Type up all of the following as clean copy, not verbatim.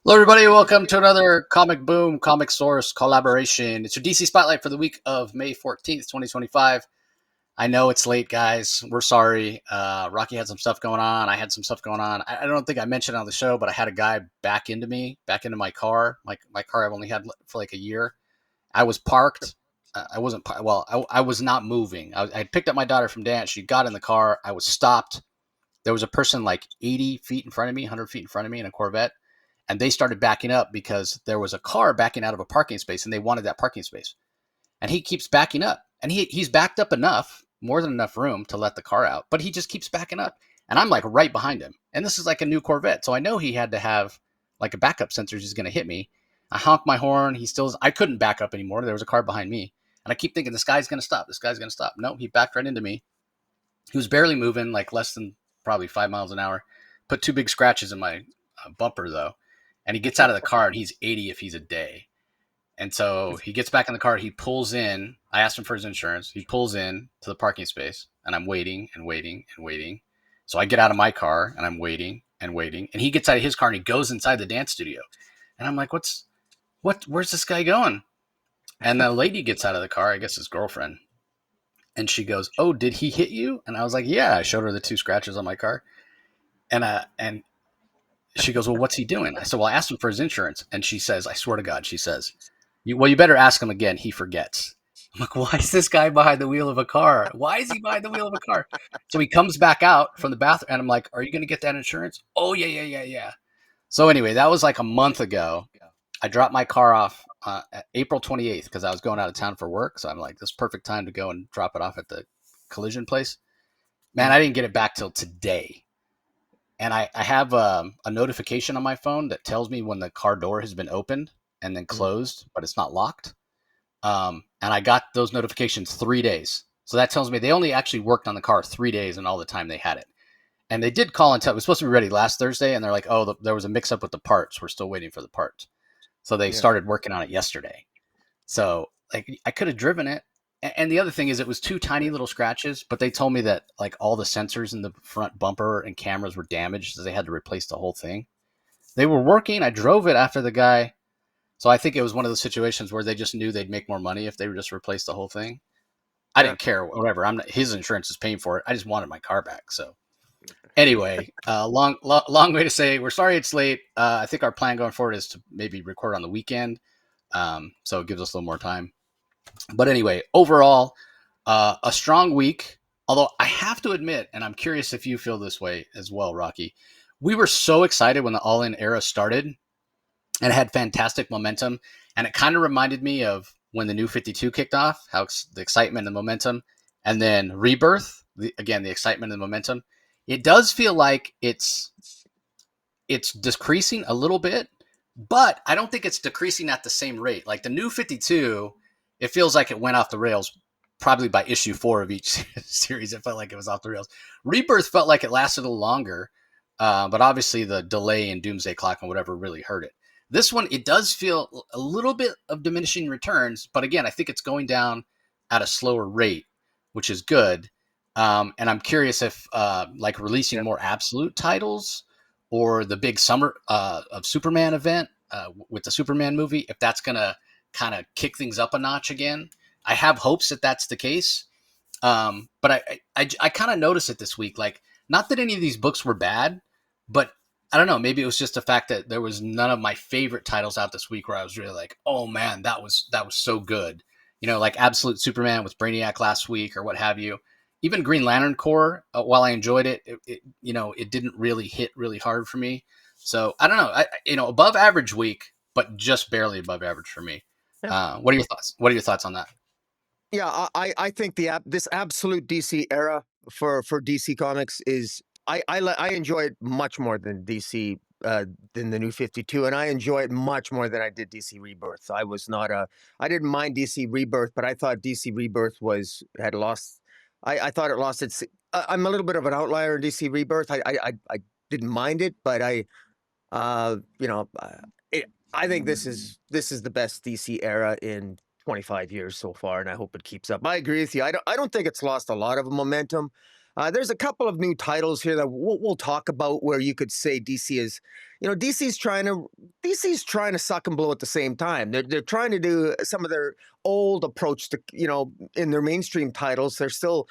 Hello, everybody. Welcome to another Comic Boom Comic Source collaboration. It's your DC Spotlight for the week of May 14th, 2025. I know it's late, guys. We're sorry. Rocky had some stuff going on. I had some stuff going on. I don't think I mentioned it on the show, but I had a guy back into my car. My car I've only had for like a year. I was parked. I wasn't, well, I was not moving. I had picked up my daughter from dance. She got in the car. I was stopped. There was a person like 80 feet in front of me, 100 feet in front of me in a Corvette, and they started backing up because there was a car backing out of a parking space and they wanted that parking space. And he keeps backing up, and he's backed up enough, more than enough room to let the car out, but he just keeps backing up. And I'm like right behind him. And this is like a new Corvette. So I know he had to have like a backup sensor. He's going to hit me. I honk my horn. I couldn't back up anymore. There was a car behind me. And I keep thinking, this guy's going to stop. This guy's going to stop. No, he backed right into me. He was barely moving, like less than probably 5 miles an hour. Put two big scratches in my bumper, though. And he gets out of the car, and he's 80 if he's a day. And so he gets back in the car. He pulls in. I asked him for his insurance. He pulls in to the parking space, and I'm waiting and waiting and waiting. So I get out of my car, and I'm waiting and waiting. And he gets out of his car, and he goes inside the dance studio. And I'm like, where's this guy going? And the lady gets out of the car, I guess his girlfriend. And she goes, "Oh, did he hit you?" And I was like, "Yeah." I showed her the two scratches on my car. And she goes, "Well, what's he doing?" I said, "Well, I asked him for his insurance." And she says, I swear to God, she says, you better ask him again. He forgets." I'm like, "Why is this guy behind the wheel of a car? Why is he behind the wheel of a car?" So he comes back out from the bathroom, and I'm like, "Are you going to get that insurance?" "Oh, yeah, yeah, yeah, yeah." So anyway, that was like a month ago. I dropped my car off April 28th because I was going out of town for work. So I'm like, this is perfect time to go and drop it off at the collision place. Man, I didn't get it back till today. And I have a notification on my phone that tells me when the car door has been opened and then closed, but it's not locked. And I got those notifications 3 days. So that tells me they only actually worked on the car 3 days and all the time they had it. And they did call and tell it was supposed to be ready last Thursday. And they're like, "Oh, there was a mix up with the parts. We're still waiting for the parts." So they started working on it yesterday. So like I could have driven it. And the other thing is it was two tiny little scratches, but they told me that like all the sensors in the front bumper and cameras were damaged, so they had to replace the whole thing. They were working. I drove it after the guy. So I think it was one of those situations where they just knew they'd make more money if they would just replace the whole thing. I Yeah. didn't care, whatever. His insurance is paying for it. I just wanted my car back. So anyway, long way to say we're sorry it's late. I think our plan going forward is to maybe record on the weekend, so it gives us a little more time. But anyway, overall, a strong week. Although I have to admit, and I'm curious if you feel this way as well, Rocky, we were so excited when the All In era started, and it had fantastic momentum. And it kind of reminded me of when the New 52 kicked off, how the excitement and the momentum, and then Rebirth, again, the excitement and the momentum. It does feel like it's decreasing a little bit, but I don't think it's decreasing at the same rate. Like the New 52, it feels like it went off the rails probably by issue 4 of each series. It felt like it was off the rails. Rebirth felt like it lasted a little longer, but obviously the delay in Doomsday Clock and whatever really hurt it. This one, it does feel a little bit of diminishing returns, but again, I think it's going down at a slower rate, which is good. And I'm curious if like releasing Yeah. more absolute titles or the big summer of Superman event with the Superman movie, if that's going to kind of kick things up a notch again. I have hopes that that's the case. But I kind of noticed it this week. Like, not that any of these books were bad, but I don't know. Maybe it was just the fact that there was none of my favorite titles out this week where I was really like, "Oh man, that was so good." Like Absolute Superman with Brainiac last week or what have you. Even Green Lantern Corps, while I enjoyed it didn't really hit really hard for me. So I don't know. Above average week, but just barely above average for me. Yeah. What are your thoughts? What are your thoughts on that? Yeah, I think this absolute DC era for DC Comics is I enjoy it much more than DC than the New 52, and I enjoy it much more than I did DC Rebirth. I didn't mind DC Rebirth, but I thought DC Rebirth was had lost. I thought it lost its. I'm a little bit of an outlier in DC Rebirth. I didn't mind it, but I think this is the best DC era in 25 years so far, and I hope it keeps up. I agree with you. I don't think it's lost a lot of momentum. There's a couple of new titles here that we'll talk about where you could say DC is, DC's trying to suck and blow at the same time. They're trying to do some of their old approach to, in their mainstream titles. They're still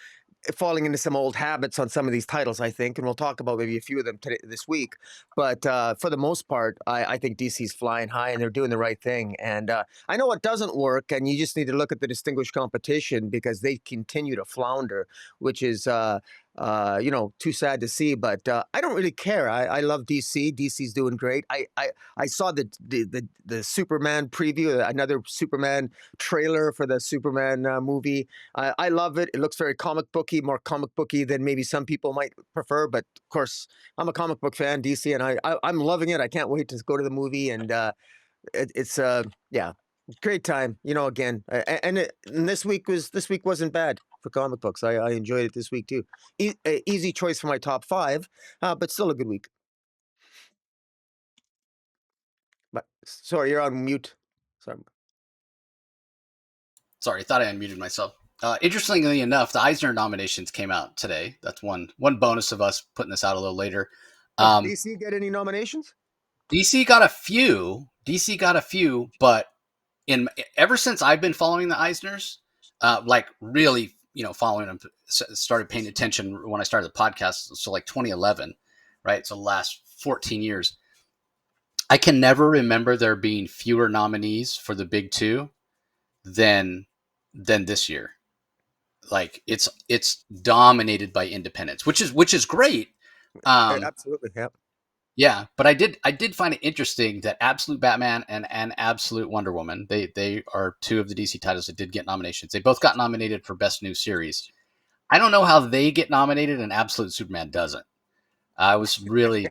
falling into some old habits on some of these titles, I think, and we'll talk about maybe a few of them this week. But for the most part, I think DC's flying high and they're doing the right thing. And I know it doesn't work, and you just need to look at the distinguished competition because they continue to flounder, which is too sad to see. But I don't really care. I love DC. DC's doing great. I saw the Superman preview, another Superman trailer for the Superman movie. I love it. It looks very comic booky, more comic booky than maybe some people might prefer. But of course, I'm a comic book fan, DC, and I'm loving it. I can't wait to go to the movie, and it's yeah, great time. Again, and this week wasn't bad for comic books. I enjoyed it this week too. Easy choice for my top 5, but still a good week. But sorry, you're on mute. Sorry. Sorry, thought I unmuted myself. Interestingly enough, the Eisner nominations came out today. That's one bonus of us putting this out a little later. Did DC get any nominations? DC got a few, but ever since I've been following the Eisners, like really, following them, started paying attention when I started the podcast. So like 2011, right? So the last 14 years, I can never remember there being fewer nominees for the big two than this year. Like it's dominated by independents, which is great. Absolutely, yeah. Yeah, but I did find it interesting that Absolute Batman and Absolute Wonder Woman, they are two of the DC titles that did get nominations. They both got nominated for Best New Series. I don't know how they get nominated and Absolute Superman doesn't. I was really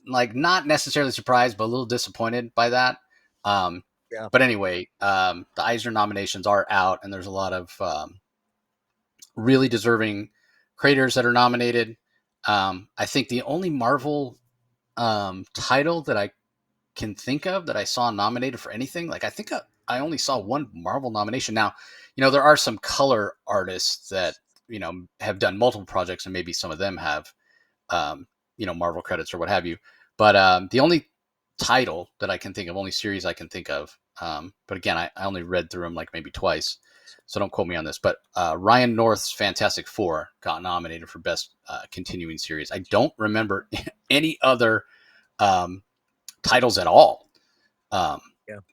like not necessarily surprised, but a little disappointed by that. Yeah. But anyway, the Eisner nominations are out, and there's a lot of really deserving creators that are nominated. I think the only Marvel title that I can think of that I saw nominated for anything, like I think I only saw one Marvel nomination. Now, there are some color artists that have done multiple projects, and maybe some of them have Marvel credits or what have you. But the only title that I can think of, only series I can think of, but again, I only read through them like maybe twice, so don't quote me on this. But Ryan North's Fantastic Four got nominated for Best Continuing Series. I don't remember any other titles at all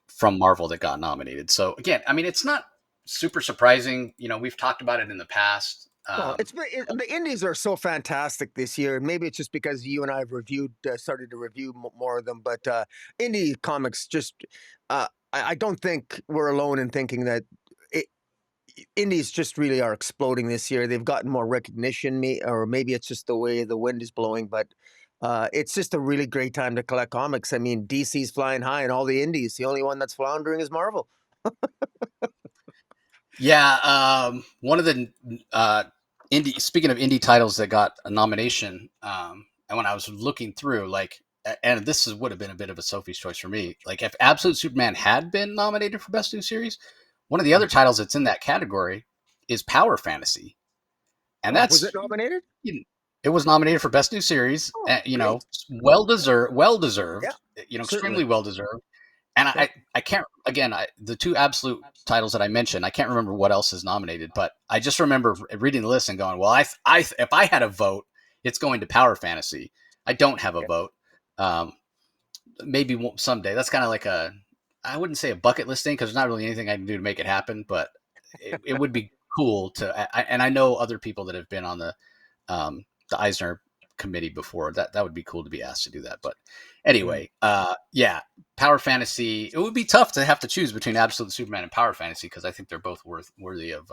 from Marvel that got nominated. So again, I mean, it's not super surprising. We've talked about it in the past. Well, the indies are so fantastic this year. Maybe it's just because you and I have started to review more of them. But indie comics I don't think we're alone in thinking that indies just really are exploding this year. They've gotten more recognition, or maybe it's just the way the wind is blowing. But it's just a really great time to collect comics. I mean, DC's flying high, and all the indies. The only one that's floundering is Marvel. Yeah, one of the speaking of indie titles that got a nomination, and when I was looking through, and this would have been a bit of a Sophie's choice for me. Like if Absolute Superman had been nominated for Best New Series, one of the other titles that's in that category is Power Fantasy, and was it nominated? It was nominated for Best New Series. Well deserved. Yeah, extremely well deserved. And I can't, again, the two absolute titles that I mentioned, I can't remember what else is nominated, but I just remember reading the list and going, well, if I had a vote, it's going to Power Fantasy. I don't have a vote. Maybe someday. That's kind of like I wouldn't say a bucket list thing, because there's not really anything I can do to make it happen, but it would be cool and I know other people that have been on the Eisner committee before. That would be cool to be asked to do that. But anyway, yeah, Power Fantasy. It would be tough to have to choose between Absolute Superman and Power Fantasy, because I think they're both worthy of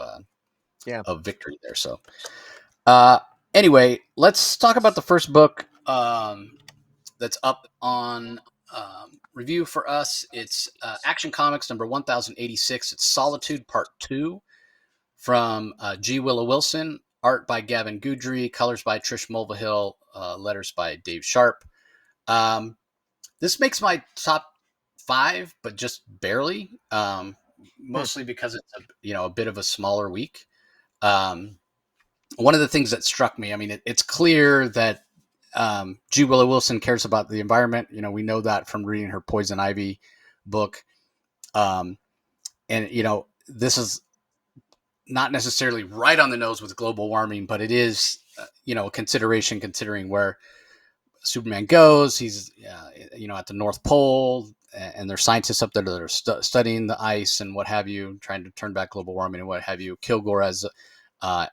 victory there. So anyway, let's talk about the first book that's up on review for us. It's Action Comics number 1086. It's Solitude Part 2 from G. Willow Wilson. Art by Gavin Goudry, colors by Trish Mulvihill, letters by Dave Sharp. This makes my top 5, but just barely. Mostly because it's a bit of a smaller week. one of the things that struck me, I mean, it's clear that G. Willow Wilson cares about the environment. You know, we know that from reading her Poison Ivy book. Um, and, you know, this is not necessarily right on the nose with global warming, but it is, you know, a consideration considering where Superman goes. He's, you know, at the North Pole, and there's scientists up there that are studying the ice and what have you, trying to turn back global warming and what have you. Kilgore as uh,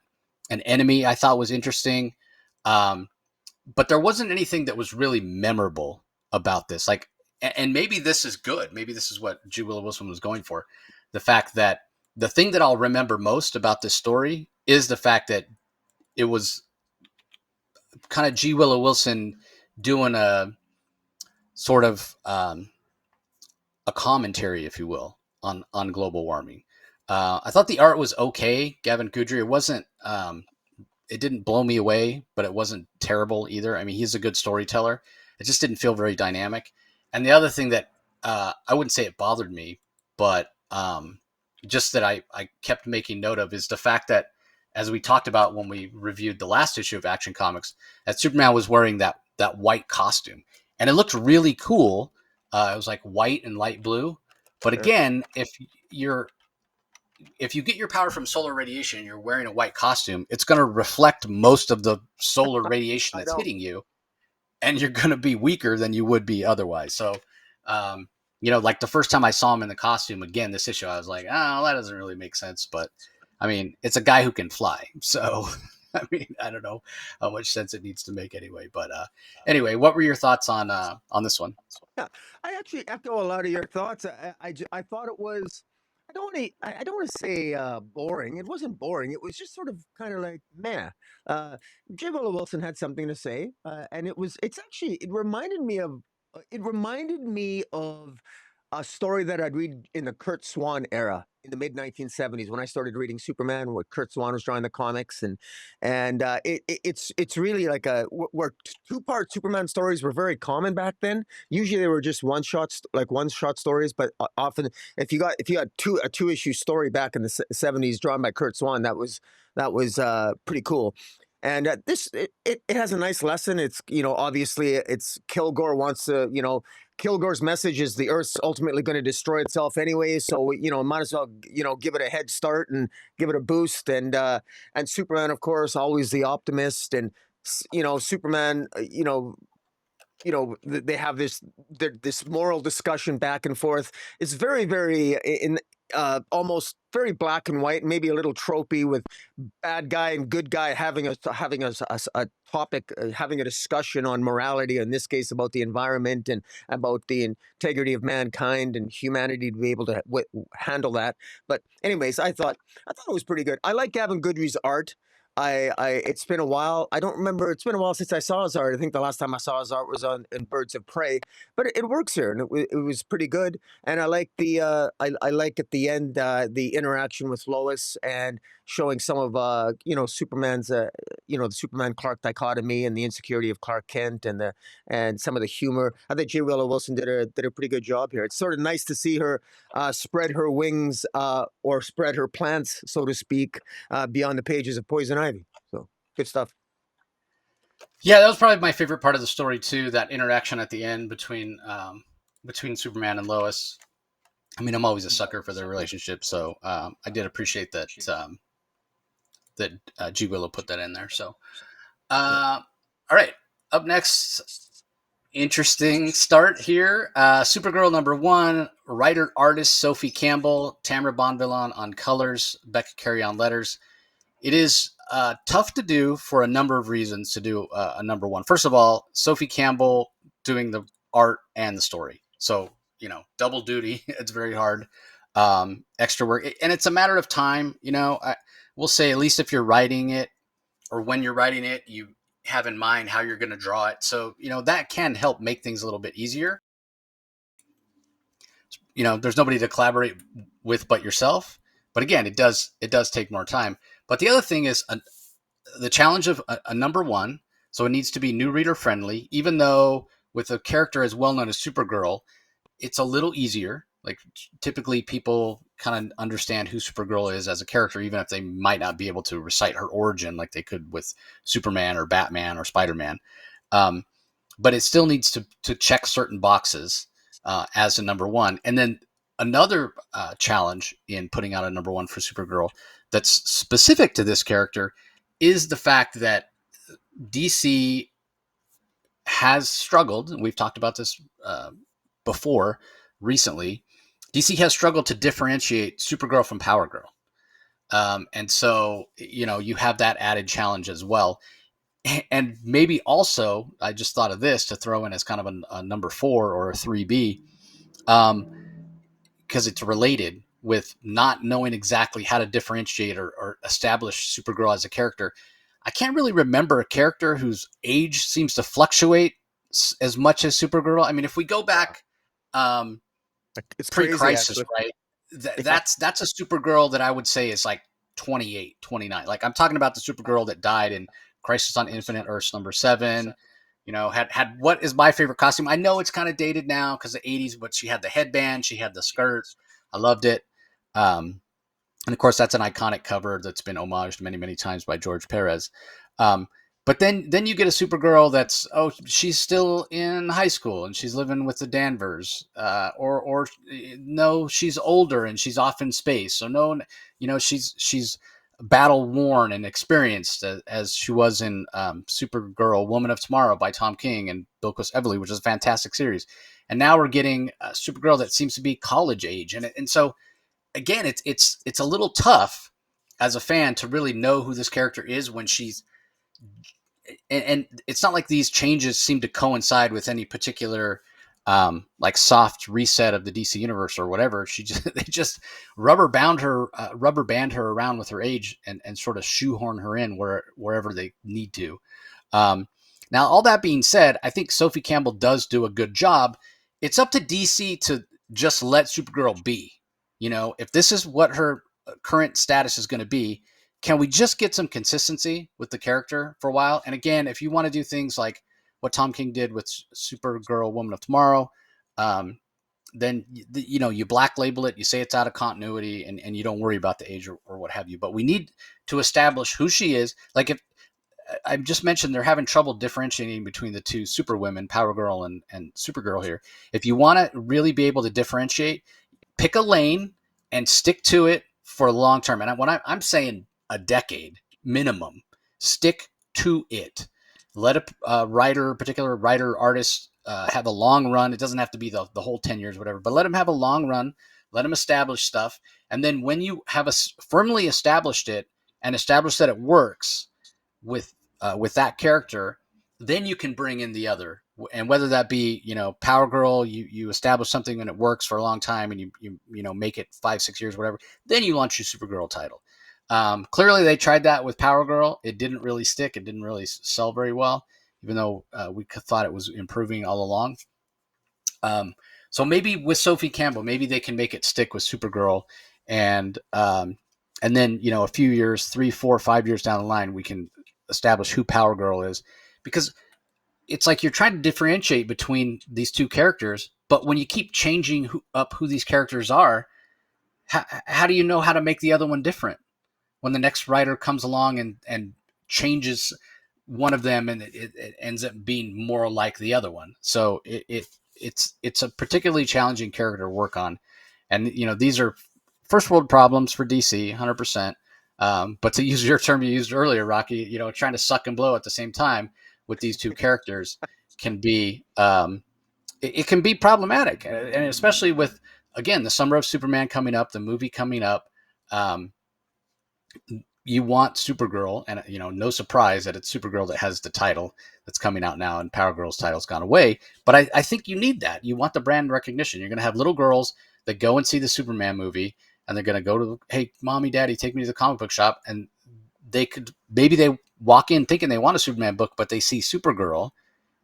an enemy, I thought was interesting. Um, but there wasn't anything that was really memorable about this. Like, and maybe this is good. Maybe this is what G. Willow Wilson was going for. The fact that the thing that I'll remember most about this story is the fact that it was kind of G. Willow Wilson doing a sort of a commentary, if you will, on global warming. I thought the art was okay. Gavin Goodry, it wasn't. It didn't blow me away, but it wasn't terrible either. I mean, he's a good storyteller. It just didn't feel very dynamic. And the other thing that I wouldn't say it bothered me, but just that I kept making note of is the fact that, as we talked about when we reviewed the last issue of Action Comics, that Superman was wearing that white costume, and it looked really cool. It was like white and light blue. But Sure. again, you're if you get your power from solar radiation and you're wearing a white costume, it's going to reflect most of the solar radiation I that's know. hitting you, and you're going to be weaker than you would be otherwise. So, you know, like the first time I saw him in the costume again this issue, I was like, oh, that doesn't really make sense. But I mean, it's a guy who can fly, so I mean, I don't know how much sense it needs to make anyway. But anyway, what were your thoughts on this one? Yeah, I actually echo a lot of your thoughts. I thought it was. I don't want to say boring. It wasn't boring. It was just sort of kind of like meh. J. Willow Wilson had something to say, and it's actually it reminded me of a story that I'd read in the Kurt Swan era in the mid 1970s when I started reading Superman, where Kurt Swan was drawing the comics, and it's really like where two-part Superman stories were very common back then. Usually they were just one shot stories, but often if you had a two-issue story back in the 70s drawn by Kurt Swan, that was pretty cool. And it has a nice lesson. It's, obviously it's Kilgore wants to, Kilgore's message is the Earth's ultimately going to destroy itself anyway, so might as well give it a head start and give it a boost. And Superman, of course, always the optimist, and Superman, they have this moral discussion back and forth. It's very, very in almost very black and white, maybe a little tropey, with bad guy and good guy having a topic, having a discussion on morality. In this case, about the environment and about the integrity of mankind and humanity to be able to handle that. But anyways, I thought it was pretty good. I like Gavin Goodry's art. It's been a while. I don't remember. It's been a while since I saw his art. I think the last time I saw his art was on in Birds of Prey, but it works here, and it was pretty good. And I like I like at the end the interaction with Lois, and showing some of Superman's the Superman Clark dichotomy and the insecurity of Clark Kent, and some of the humor. I think J. Willow Wilson did a pretty good job here. It's sort of nice to see her spread her wings, or spread her plants, so to speak, beyond the pages of Poison Ivy. So good stuff. Yeah, that was probably my favorite part of the story too. That interaction at the end between Superman and Lois. I mean, I'm always a sucker for their relationship, so I did appreciate that G Willow put that in there. So, Yeah. all right, up next, interesting start here. Supergirl #1, writer artist Sophie Campbell, Tamara Bonvillain on colors, Becca Carey on letters. It is tough to do for a number of reasons to do a #1. First of all, Sophie Campbell doing the art and the story. So, double duty. It's very hard. Extra work. And it's a matter of time. We'll say, at least if you're writing it, or when you're writing it, you have in mind how you're going to draw it. So, that can help make things a little bit easier. There's nobody to collaborate with but yourself. But again, it does take more time. But the other thing is the challenge of a #1. So it needs to be new reader friendly, even though with a character as well known as Supergirl, it's a little easier. Like, typically people kind of understand who Supergirl is as a character, even if they might not be able to recite her origin like they could with Superman or Batman or Spider-Man. Um, but it still needs to check certain boxes as a number one. And then another challenge in putting out a number one for Supergirl that's specific to this character is the fact that DC has struggled, and we've talked about this before recently. DC has struggled to differentiate Supergirl from Power Girl. And so, you have that added challenge as well. And maybe also, I just thought of this to throw in as kind of a number 4 or a 3B, because it's related with not knowing exactly how to differentiate or establish Supergirl as a character. I can't really remember a character whose age seems to fluctuate as much as Supergirl. I mean, if we go back It's crazy, pre-crisis, actually. right? Yeah. That's a Supergirl that I would say is like 28, 29. Like, I'm talking about the Supergirl that died in Crisis on Infinite Earths number 7. Had what is my favorite costume. I know it's kind of dated now because the 80s, but she had the headband, she had the skirt. I loved it. And of course, that's an iconic cover that's been homaged many, many times by George Perez. Um, but then you get a Supergirl that's, she's still in high school and she's living with the Danvers, or no, she's older and she's off in space. So no, she's battle worn and experienced, as she was in Supergirl, Woman of Tomorrow by Tom King and Bilquis Evely, which is a fantastic series. And now we're getting a Supergirl that seems to be college age, and so again, it's a little tough as a fan to really know who this character is when she's, and it's not like these changes seem to coincide with any particular like soft reset of the DC universe or whatever. They just rubber band her around with her age and sort of shoehorn her in wherever they need to. Now, all that being said, I think Sophie Campbell does do a good job. It's up to DC to just let Supergirl be. If this is what her current status is going to be, can we just get some consistency with the character for a while? And again, if you want to do things like what Tom King did with Supergirl, Woman of Tomorrow, then you black label it, you say it's out of continuity, and you don't worry about the age or what have you. But we need to establish who she is. Like, if I just mentioned, they're having trouble differentiating between the two Superwomen, Power Girl and Supergirl here. If you want to really be able to differentiate, pick a lane and stick to it for a long term. And I'm saying a decade minimum. Stick to it. Let a particular writer, artist, have a long run. It doesn't have to be the whole 10 years, whatever, but let them have a long run. Let them establish stuff. And then when you have firmly established it and established that it works with that character, then you can bring in the other. And whether that be, Power Girl, you establish something and it works for a long time, and you make it 5-6 years, whatever, then you launch your Supergirl title. Clearly they tried that with Power Girl. It didn't really stick. It didn't really sell very well, even though we thought it was improving all along. So maybe with Sophie Campbell, maybe they can make it stick with Supergirl, and then a few years, 3, 4, 5 years down the line, we can establish who Power Girl is, because it's like you're trying to differentiate between these two characters, but when you keep changing who these characters are, how do you know how to make the other one different when the next writer comes along and changes one of them, and it ends up being more like the other one? So it's a particularly challenging character to work on, and these are first world problems for DC, 100%. But to use your term you used earlier, Rocky, trying to suck and blow at the same time with these two characters can be it can be problematic, and especially with, again, the Summer of Superman coming up, the movie coming up. You want Supergirl, and no surprise that it's Supergirl that has the title that's coming out now, and Power Girl's title's gone away. But I think you need that. You want the brand recognition. You're going to have little girls that go and see the Superman movie, and they're going to go to, hey, mommy, daddy, take me to the comic book shop, and maybe they walk in thinking they want a Superman book, but they see Supergirl,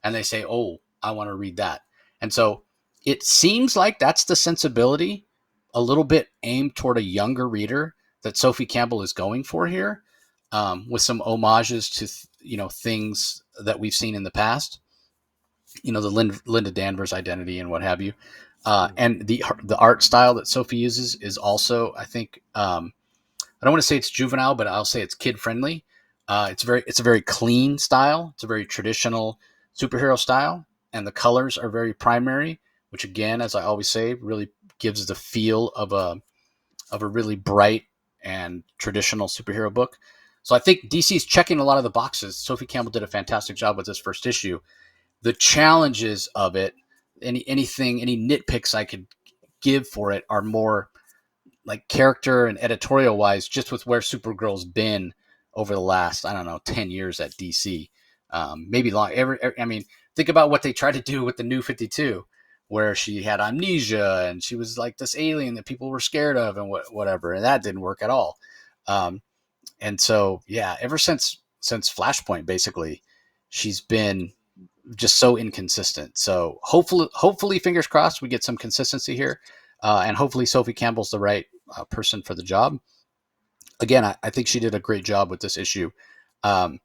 and they say, oh, I want to read that. And so it seems like that's the sensibility, a little bit aimed toward a younger reader, that Sophie Campbell is going for here, with some homages to things that we've seen in the past. the Linda Danvers identity and what have you. Mhm. And the art style that Sophie uses is also, I think, I don't want to say it's juvenile, but I'll say it's kid friendly. It's a very clean style. It's a very traditional superhero style, and the colors are very primary, which again, as I always say, really gives the feel of a really bright and traditional superhero book. So I think DC is checking a lot of the boxes. Sophie Campbell did a fantastic job with this first issue. The challenges of it, any nitpicks I could give for it are more like character and editorial wise, just with where Supergirl's been over the last, I don't know, 10 years at DC. Maybe long. I mean, think about what they tried to do with the New 52, where she had amnesia and she was like this alien that people were scared of and whatever. And that didn't work at all. Um, and so, yeah, ever since Flashpoint, basically, she's been just so inconsistent. So hopefully, fingers crossed, we get some consistency here, and hopefully Sophie Campbell's the right person for the job. Again, I think she did a great job with this issue. Um,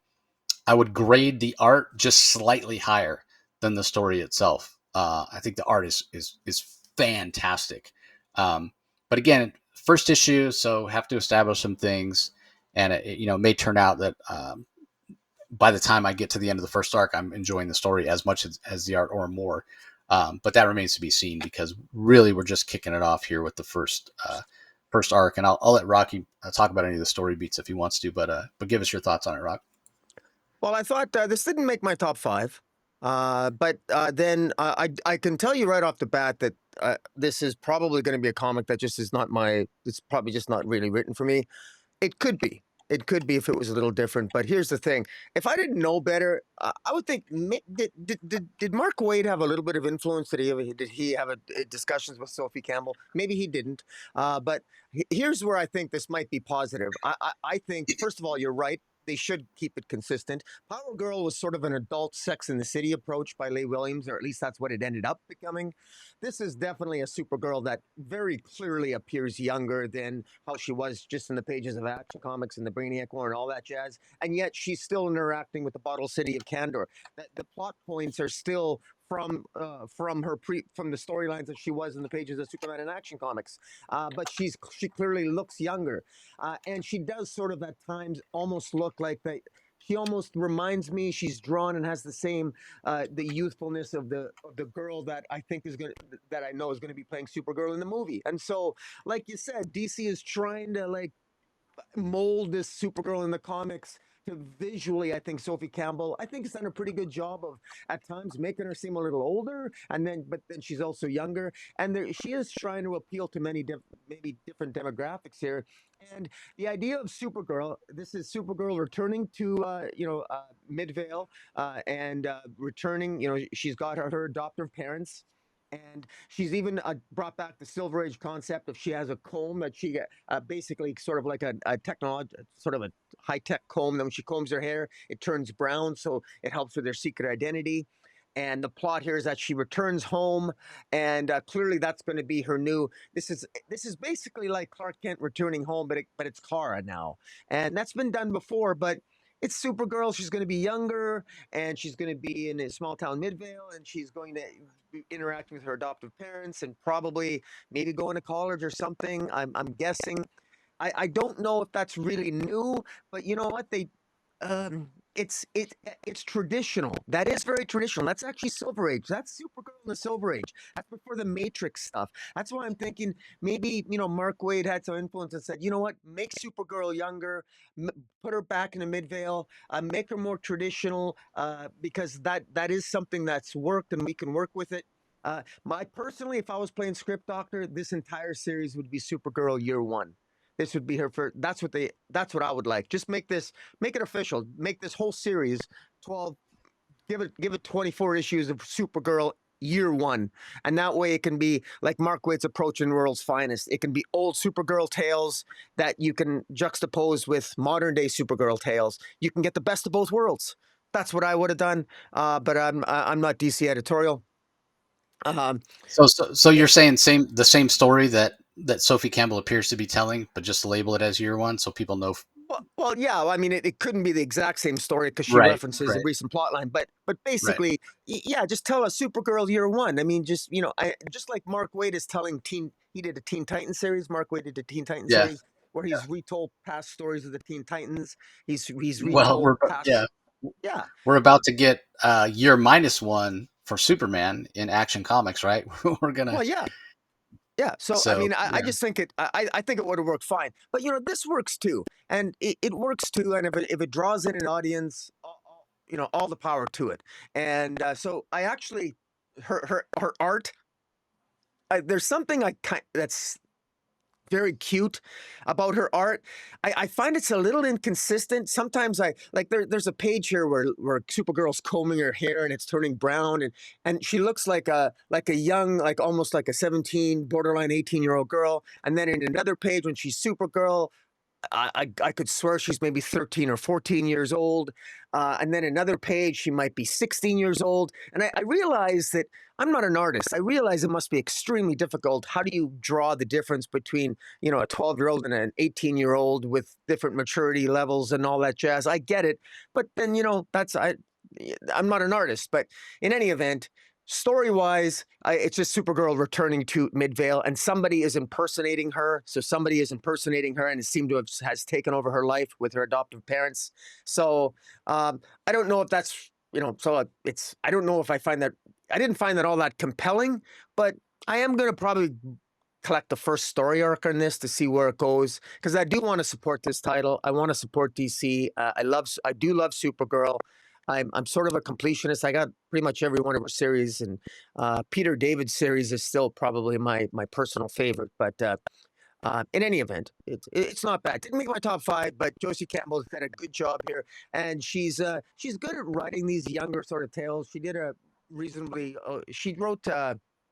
I would grade the art just slightly higher than the story itself. I think the art is fantastic. But again, first issue, so have to establish some things, and it may turn out that by the time I get to the end of the first arc, I'm enjoying the story as much as the art or more. But that remains to be seen because really we're just kicking it off here with the first arc, and I'll let Rocky talk about any of the story beats if he wants to. But give us your thoughts on it, Rock. Well, I thought this didn't make my top five, but then I can tell you right off the bat that this is probably going to be a comic that just is not my. It's probably just not really written for me. It could be. It could be if it was a little different. But here's the thing: if I didn't know better, I would think did Mark Waid have a little bit of influence? Did he have discussions with Sophie Campbell? Maybe he didn't. But here's where I think this might be positive. I think first of all, you're right. They should keep it consistent. Power Girl was sort of an adult Sex in the City approach by Leigh Williams, or at least that's what it ended up becoming. This is definitely a Supergirl that very clearly appears younger than how she was just in the pages of Action Comics and the Brainiac War and all that jazz. And yet she's still interacting with the Bottle City of Candor. The plot points are still from the storylines that she was in the pages of Superman and Action Comics. But she clearly looks younger, and she does sort of at times almost look like the. She almost reminds me. She's drawn and has the same the youthfulness of the girl that I think is gonna that I know is gonna be playing Supergirl in the movie. And so, like you said, DC is trying to like mold this Supergirl in the comics to visually, I think Sophie Campbell, I think has done a pretty good job of at times making her seem a little older, and but then she's also younger, and she is trying to appeal to maybe different demographics here. And the idea of Supergirl, this is Supergirl returning to Midvale, and returning. She's got her adoptive parents. And she's even brought back the Silver Age concept of she has a comb that she basically sort of like a technology, sort of a high tech comb. Then when she combs her hair, it turns brown, so it helps with their secret identity. And the plot here is that she returns home, and clearly that's going to be her new. This is basically like Clark Kent returning home, but it's Kara now, and that's been done before, but. It's Supergirl. She's going to be younger, and she's going to be in a small town Midvale, and she's going to be interacting with her adoptive parents, and probably maybe going to college or something. I'm guessing. I don't know if that's really new, but you know what um it's traditional. That is very traditional. That's actually Silver Age. That's Supergirl in the Silver Age. That's before the Matrix stuff. That's why I'm thinking maybe Mark Waid had some influence and said, you know what, make Supergirl younger, put her back in the Midvale, make her more traditional, because that is something that's worked and we can work with it. My personally, if I was playing Script Doctor, this entire series would be Supergirl year one. This would be her first. That's what I would like. Just make it official. Make this whole series 12. Give it 24 issues of Supergirl year one, and that way it can be like Mark Waid's approach in World's Finest. It can be old Supergirl tales that you can juxtapose with modern day Supergirl tales. You can get the best of both worlds. That's what I would have done. But I'm not DC editorial. Um, So yeah, you're saying the same story that Sophie Campbell appears to be telling, but just label it as year one so people know. Well, yeah. I mean, it couldn't be the exact same story because she Right, references a right, recent plot line, but right. basically, yeah, just tell us Supergirl year one. I mean, just just like Mark Waid is telling he did a Teen Titans series. Mark Waid did a Teen Titans Yeah, series where yeah. he's retold past stories of the Teen Titans. He's Well, retold yeah, past, yeah. we're about to get year minus one for Superman in Action Comics, right? We're gonna. Well, yeah. Yeah, so I So mean, I yeah, just think I think it would have worked fine, but this works too, and it works too, and if it draws in an audience, all the power to it. And so I actually, her art, there's something that's very cute about her art. I find it's a little inconsistent. Sometimes I like there's a page here where Supergirl's combing her hair and it's turning brown, and she looks like a young, like almost like a 17, borderline 18-year-old girl. And then in another page when she's Supergirl, I could swear she's maybe 13 or 14 years old. And then another page, she might be 16 years old. And I realize that I'm not an artist. I realize it must be extremely difficult. How do you draw the difference between, a 12-year-old and an 18-year-old with different maturity levels and all that jazz? I get it. But then, I'm not an artist. But in any event, story wise, it's just Supergirl returning to Midvale, and somebody is impersonating her. So somebody is impersonating her, and it seemed to have has taken over her life with her adoptive parents. So I don't know if that's So it's I don't know if I didn't find that all that compelling, but I am going to probably collect the first story arc on this to see where it goes because I do want to support this title. I want to support DC. I do love Supergirl. I'm sort of a completionist. I got pretty much every one of her series, and Peter David's series is still probably my personal favorite. But in any event, it's not bad. Didn't make my top five, but Josie Campbell did a good job here, and she's good at writing these younger sort of tales. She did a reasonably. She wrote.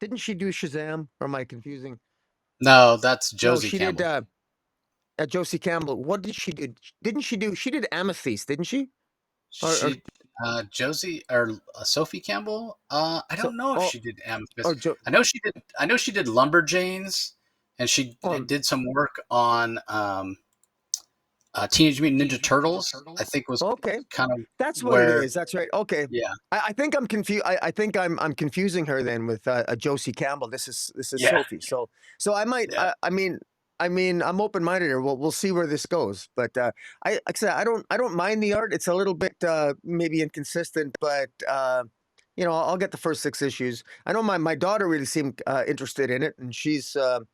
Didn't she do Shazam? Or am I confusing? no, that's No, Josie she did. Campbell. Josie Campbell. What did she do? Didn't she do? She did Amethyst, didn't she? Or She, Josie or Sophie Campbell. I so? don't know if Oh, she did Amethyst. or Joe. I know she did. I know she did Lumberjanes, and she Oh, did some work on Teenage Mutant Ninja Turtles. I think was okay. kind of That's what it where. is. That's right. Okay. Yeah, I think I'm confused. I think I'm confusing her then with a Josie Campbell. This is yeah, Sophie. So I might. yeah. I mean, I'm open minded here. We'll see where this goes. But like I said, I don't mind the art. It's a little bit maybe inconsistent, but I'll get the first 6 issues. I know my daughter really seemed interested in it, and she's and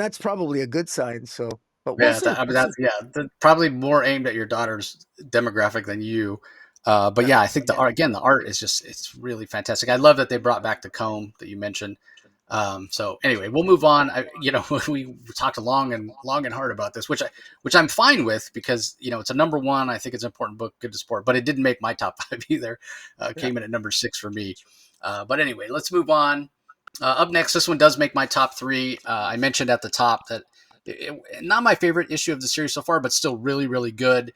that's probably a good sign. So, but we'll Yeah, see. I mean We'll see. that's probably more aimed at your daughter's demographic than you. But Yeah. yeah, I think the art is just it's really fantastic. I love that they brought back the comb that you mentioned. So anyway, we'll move on. We talked long and hard about this, which I'm fine with because it's a number one. I think it's an important book, good to support, but it didn't make my top five either. Yeah. Came in at number six for me. But anyway, let's move on. Up next, this one does make my top three. I mentioned at the top that not my favorite issue of the series so far, but still really, really good.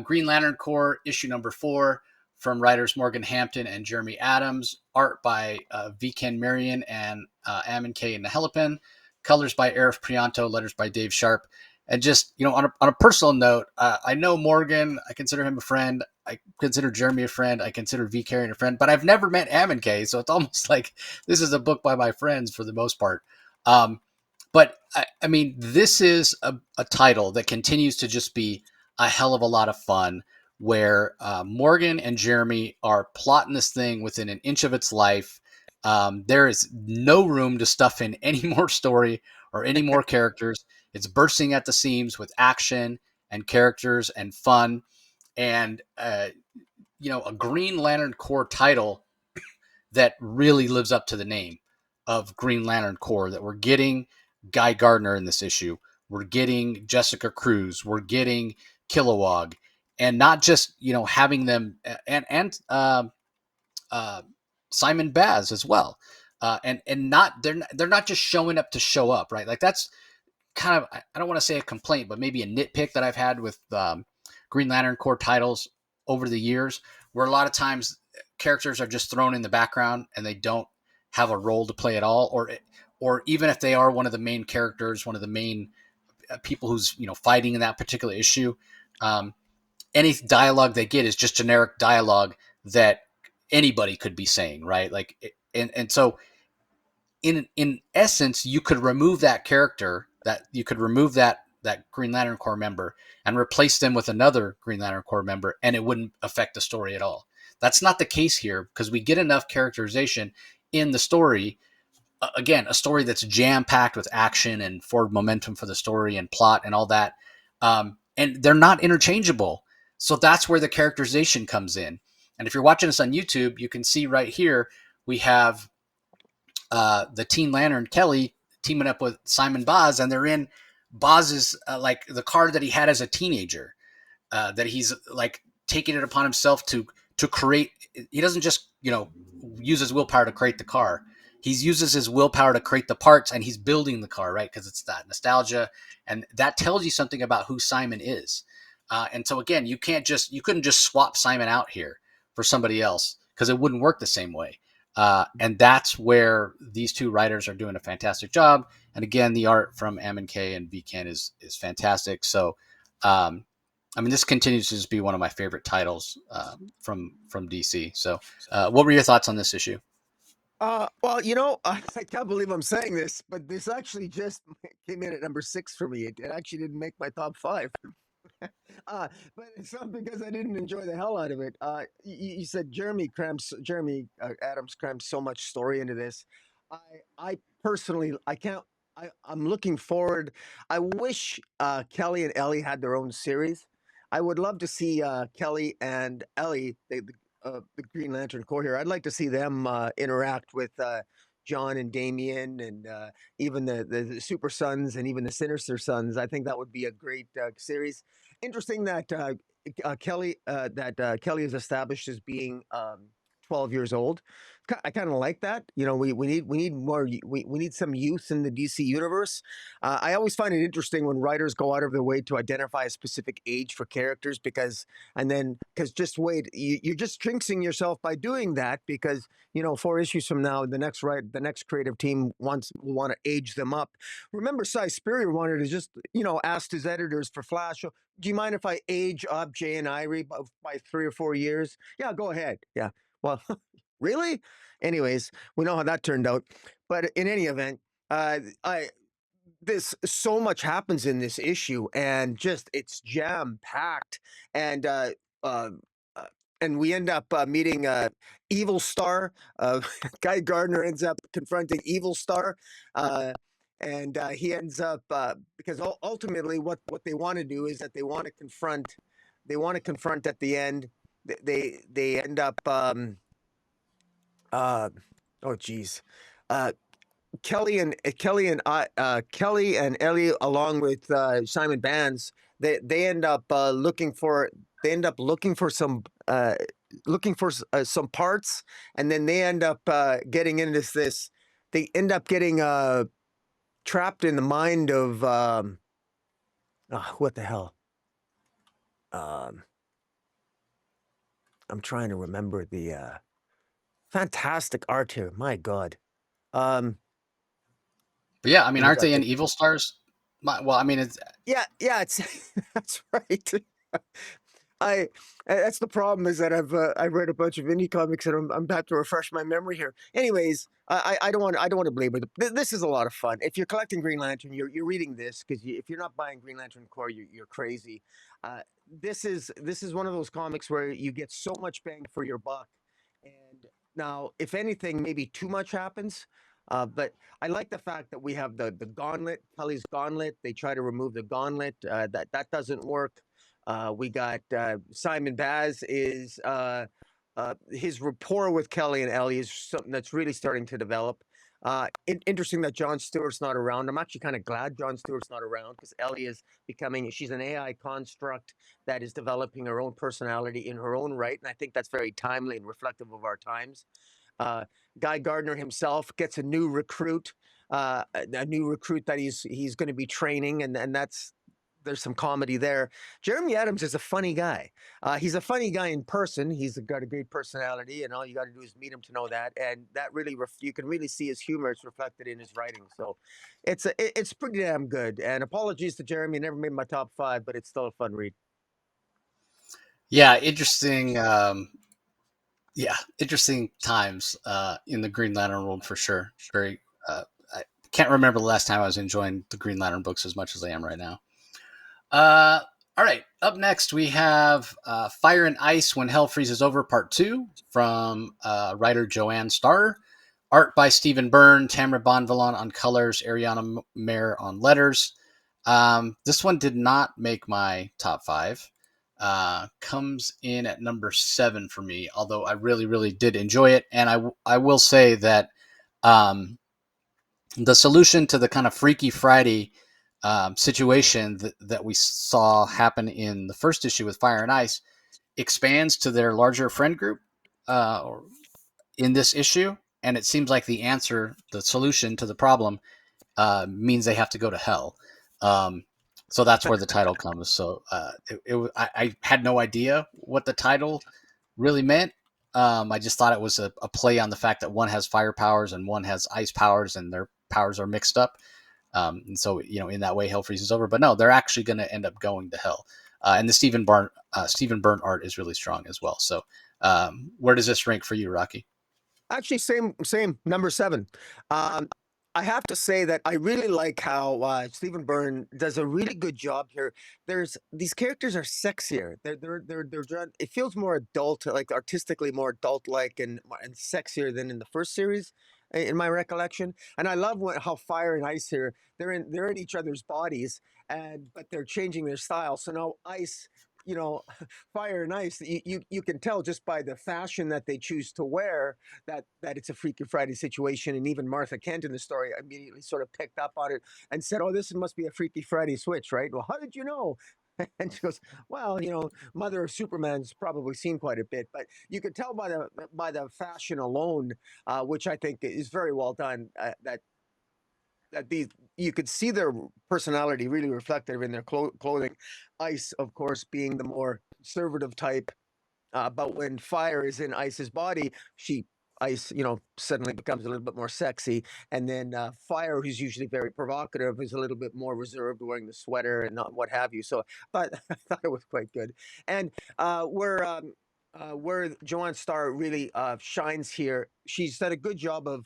Green Lantern Corps issue number 4 from writers Morgan Hampton and Jeremy Adams. Art by V. Ken Marion and Ammon K. Nahelapin. Colors by Arif Prianto. Letters by Dave Sharp. And just, on a personal note, I know Morgan. I consider him a friend. I consider Jeremy a friend. I consider V. Carrion a friend. But I've never met Ammon K. So it's almost like this is a book by my friends for the most part. But I mean, this is a title that continues to just be a hell of a lot of fun where Morgan and Jeremy are plotting this thing within an inch of its life. There is no room to stuff in any more story or any more characters. It's bursting at the seams with action and characters and fun. And, a Green Lantern Corps title that really lives up to the name of Green Lantern Corps that we're getting Guy Gardner in this issue. We're getting Jessica Cruz. We're getting Kilowog, and not just having them and Simon Baz as well. And not they're not just showing up to show up, right? Like that's kind of I don't want to say a complaint, but maybe a nitpick that I've had with Green Lantern Corps titles over the years, where a lot of times characters are just thrown in the background and they don't have a role to play at all, or even if they are one of the main characters, one of the main people who's fighting in that particular issue. Any dialogue they get is just generic dialogue that anybody could be saying, right? Like, and so in essence, you could remove that character, that you could remove that Green Lantern Corps member and replace them with another Green Lantern Corps member, and it wouldn't affect the story at all. That's not the case here because we get enough characterization in the story. Again, a story that's jam packed with action and forward momentum for the story and plot and all that. And they're not interchangeable. So that's where the characterization comes in. And if you're watching us on YouTube, you can see right here we have the Teen Lantern Kelly teaming up with Simon Baz, and they're in Baz's like the car that he had as a teenager, that he's like taking it upon himself to create. He doesn't just use his willpower to create the car. He uses his willpower to create the parts, and he's building the car, right? Because it's that nostalgia, and that tells you something about who Simon is. And so again, you couldn't just swap Simon out here for somebody else because it wouldn't work the same way. And that's where these two writers are doing a fantastic job. And again, the art from M&K and VCAN is fantastic. So, I mean, this continues to just be one of my favorite titles from DC. So, what were your thoughts on this issue? Well, I can't believe I'm saying this, but this actually just came in at number 6 for me. It actually didn't make my top 5. But it's not because I didn't enjoy the hell out of it. You said Jeremy Adams crammed so much story into this. I personally, I can't. I'm looking forward. I wish Kelly and Ellie had their own series. I would love to see Kelly and Ellie, the Green Lantern Corps here. I'd like to see them interact with John and Damien, and even the Super Sons, and even the Sinister Sons. I think that would be a great series. Interesting that Kelly is established as being 12 years old. I kind of like that. We need more. We need some youth in the DC universe. I always find it interesting when writers go out of their way to identify a specific age for characters, because just wait, you're just jinxing yourself by doing that, because 4 issues from now, the next creative team will want to age them up. Remember, Cy Spurrier wanted to just asked his editors for Flash, do you mind if I age up Jay and Irie by 3 or 4 years? Yeah, go ahead. Yeah. Well, really? Anyways, we know how that turned out. But in any event, I this so much happens in this issue, and just it's jam packed, and uh, uh, and we end up meeting Evil Star. Guy Gardner ends up confronting Evil Star. Uh, and he ends up because ultimately what they want to do is that they want to confront at the end. They end up uh oh geez, uh Kelly and Ellie, along with Simon Bands, they end up looking for some parts, and then they end up getting into this. They end up getting trapped in the mind of what the hell? Um, I'm trying to remember the fantastic art here. My God. Um, But yeah, I mean, we aren't got they in the Evil Stars? Well, I mean, it's yeah, it's that's right. I that's the problem, is that I've read a bunch of indie comics, and I'm about to refresh my memory here. Anyways, I don't want to belabor this is a lot of fun. If you're collecting Green Lantern, you're reading this because if you're not buying Green Lantern Corps, you're crazy. This is one of those comics where you get so much bang for your buck, and now if anything, maybe too much happens. But I like the fact that we have the gauntlet, Kelly's gauntlet. They try to remove the gauntlet. That doesn't work. We got Simon Baz is his rapport with Kelly and Ellie is something that's really starting to develop. Interesting that John Stewart's not around. I'm actually kind of glad John Stewart's not around, because Ellie is she's an AI construct that is developing her own personality in her own right. And I think that's very timely and reflective of our times. Uh, Guy Gardner himself gets a new recruit that he's going to be training, and that's there's some comedy there. Jeremy Adams is a funny guy. He's a funny guy in person. He's got a great personality, and all you got to do is meet him to know that. And that really, you can really see his humor is reflected in his writing. So it's pretty damn good. And apologies to Jeremy, never made my top 5, but it's still a fun read. Yeah, interesting. Interesting times in the Green Lantern world for sure. Very. I can't remember the last time I was enjoying the Green Lantern books as much as I am right now. All right. Up next, we have Fire and Ice When Hell Freezes Over, Part 2 from writer Joanne Starr. Art by Stephen Byrne, Tamara Bonvillain on colors, Ariana Mayer on letters. This one did not make my top 5. Comes in at number 7 for me, although I really, really did enjoy it. And I will say that the solution to the kind of Freaky Friday situation that we saw happen in the first issue with Fire and Ice expands to their larger friend group in this issue. And it seems like the solution to the problem means they have to go to hell. So that's where the title comes. So I had no idea what the title really meant. I just thought it was a play on the fact that one has fire powers and one has ice powers, and their powers are mixed up. And so, in that way, hell freezes over. But no, they're actually going to end up going to hell. And the Stephen Byrne art is really strong as well. So where does this rank for you, Rocky? Actually, same number 7. I have to say that I really like how Stephen Byrne does a really good job here. These characters are sexier. It feels more adult, like artistically more adult-like and sexier than in the first series, in my recollection. And I love how Fire and Ice here, they're in each other's bodies, but they're changing their style. So now Ice, Fire and Ice, you can tell just by the fashion that they choose to wear that it's a Freaky Friday situation. And even Martha Kent in the story immediately sort of picked up on it and said, "Oh, this must be a Freaky Friday switch, right?" "Well, how did you know?" And she goes, "Well, Mother of Superman's probably seen quite a bit." But you could tell by the fashion alone, which I think is very well done, that these, you could see their personality really reflected in their clothing. Ice, of course, being the more conservative type, but when Fire is in Ice's body, Ice, suddenly becomes a little bit more sexy, and then Fire, who's usually very provocative, is a little bit more reserved, wearing the sweater and not what have you. So, but I thought it was quite good, and where Joanne Starr really shines here, she's done a good job of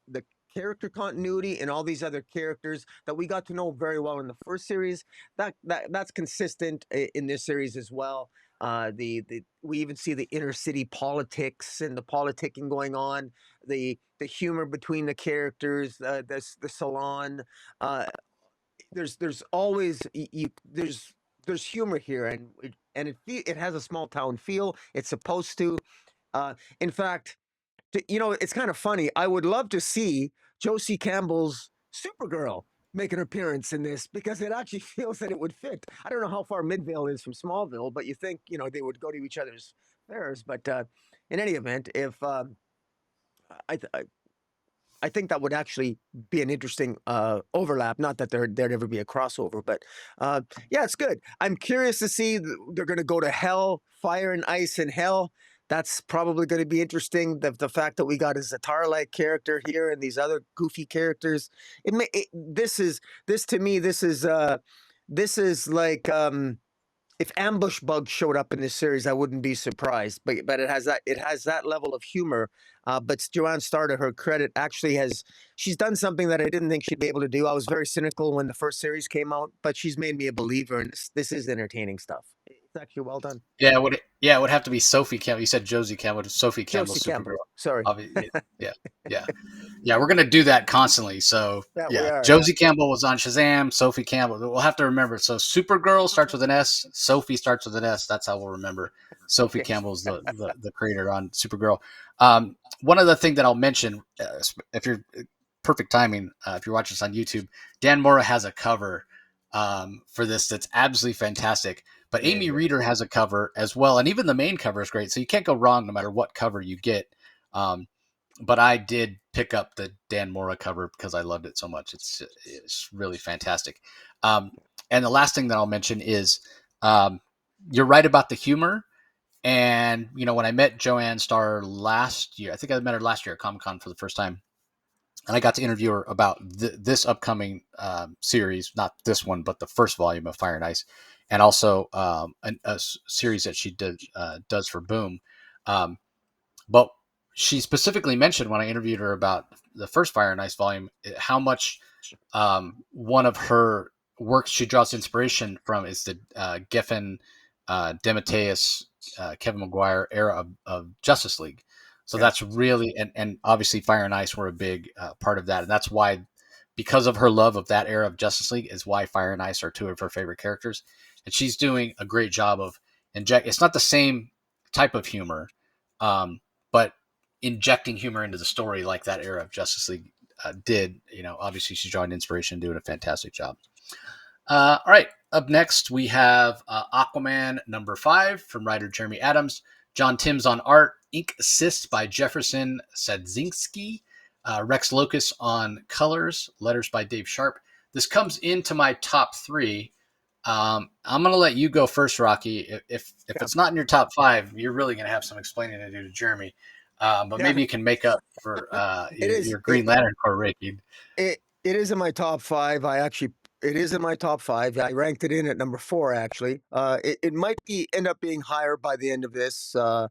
the character continuity and all these other characters that we got to know very well in the first series. That's consistent in this series as well. We even see the inner city politics and the politicking going on, the humor between the characters, the salon. There's always there's humor here, and it has a small town feel. It's supposed to. In fact, it's kind of funny. I would love to see Josie Campbell's Supergirl make an appearance in this, because it actually feels that it would fit. I don't know how far Midvale is from Smallville, but you think, they would go to each other's fairs. But in any event, if I, I think that would actually be an interesting overlap. Not that there'd ever be a crossover, but yeah, it's good. I'm curious to see they're going to go to hell, Fire and Ice in hell. That's probably going to be interesting. The fact that we got a Zatar-like character here and these other goofy characters. This to me, this is like if Ambush Bug showed up in this series, I wouldn't be surprised. But it has that level of humor. But Joanne Starr, to her credit, actually she's done something that I didn't think she'd be able to do. I was very cynical when the first series came out, but she's made me a believer, and this is entertaining stuff. It's actually well done. Yeah, it would have to be Sophie Campbell. You said Josie Campbell, Sophie Campbell, Josie Supergirl. Campbell. Sorry. Yeah, yeah, yeah. We're gonna do that constantly. So Yeah, we yeah, are. Josie Campbell was on Shazam. Sophie Campbell. We'll have to remember. So Supergirl starts with an S. Sophie starts with an S. That's how we'll remember. Sophie Okay. Campbell's the creator on Supergirl. One other thing that I'll mention, if you're perfect timing, if you're watching this on YouTube, Dan Mora has a cover for this that's absolutely fantastic. But Amy Reeder has a cover as well, and even the main cover is great. So you can't go wrong no matter what cover you get. but I did pick up the Dan Mora cover because I loved it so much. It's really fantastic. Um, and the last thing that I'll mention is um, you're right about the humor. And when I met Joanne Starr last year, I think I met her last year at Comic Con for the first time, and I got to interview her about this upcoming series, not this one, but the first volume of Fire and Ice, and also a series that she does for Boom. Um, but she specifically mentioned when I interviewed her about the first Fire and Ice volume how much one of her works she draws inspiration from is the Geffen, DeMatteis, Kevin Maguire era of Justice League. So Yeah. that's really, and obviously Fire and Ice were a big part of that. And that's why, because of her love of that era of Justice League, is why Fire and Ice are two of her favorite characters. And she's doing a great job of inject. It's not the same type of humor, but injecting humor into the story like that era of Justice League did. Obviously she's drawing inspiration, doing a fantastic job. All right, up next we have Aquaman #5 from writer Jeremy Adams, John Timms on art, ink assist by Jefferson Sadzinski, Rex Locus on colors, letters by Dave Sharp. This comes into my top 3. I'm going to let you go first, Rocky. If Yeah. it's not in your top 5, you're really going to have some explaining to do to Jeremy. But Yeah. maybe you can make up for It is. your Green Lantern Corps ranking. It is in my top five. It is in my top five. I ranked it in at number four, actually. It might end up being higher by the end of this. But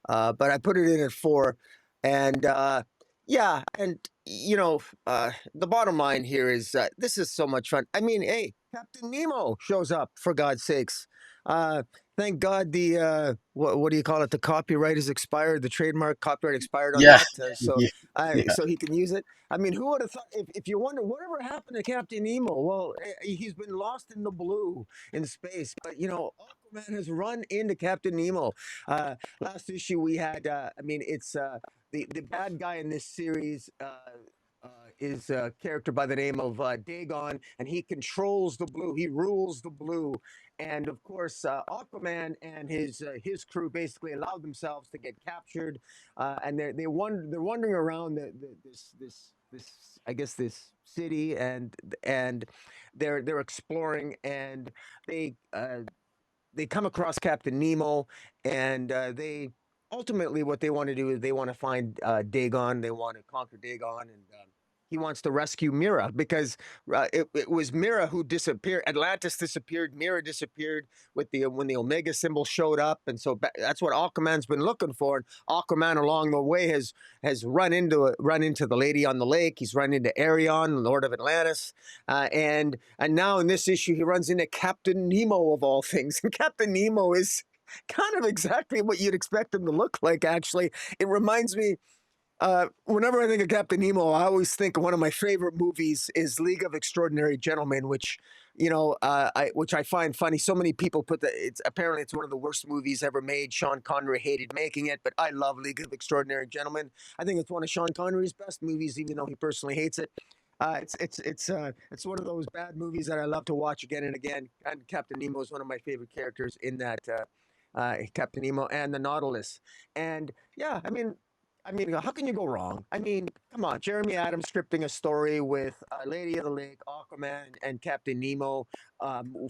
I put it in at four. And yeah, and the bottom line here is this is so much fun. I mean, hey, Captain Nemo shows up, for God's sakes. Uh, thank God the what do you call it? The copyright is expired. The trademark copyright expired on Yeah, that, yeah, yeah. so he can use it. I mean, who would have thought? If you wonder whatever happened to Captain Nemo, well, he's been lost in the blue in space. But Aquaman has run into Captain Nemo. Last issue we had, I mean, it's the bad guy in this series. Is a character by the name of Dagon, and he controls the blue. He rules the blue, and of course, Aquaman and his crew basically allowed themselves to get captured, and they're wandering around this I guess this city, and they're exploring, and they they come across Captain Nemo, and they ultimately what they want to do is they want to find Dagon. They want to conquer Dagon, and he wants to rescue Mira because it was Mira who disappeared. Atlantis disappeared. Mira disappeared with the when the Omega symbol showed up, and so that's what Aquaman's been looking for. And Aquaman along the way has run into the lady on the lake. He's run into Arion, the Lord of Atlantis, and now in this issue he runs into Captain Nemo of all things. And Captain Nemo is kind of exactly what you'd expect him to look like. Actually, it reminds me. Whenever I think of Captain Nemo, I always think one of my favorite movies is League of Extraordinary Gentlemen, which which I find funny. So many people put it's apparently it's one of the worst movies ever made. Sean Connery hated making it, but I love League of Extraordinary Gentlemen. I think it's one of Sean Connery's best movies, even though he personally hates it. It's one of those bad movies that I love to watch again and again. And Captain Nemo is one of my favorite characters in that Captain Nemo and the Nautilus. And yeah, I mean, how can you go wrong? I mean, come on, Jeremy Adams scripting a story with Lady of the Lake, Aquaman, and Captain Nemo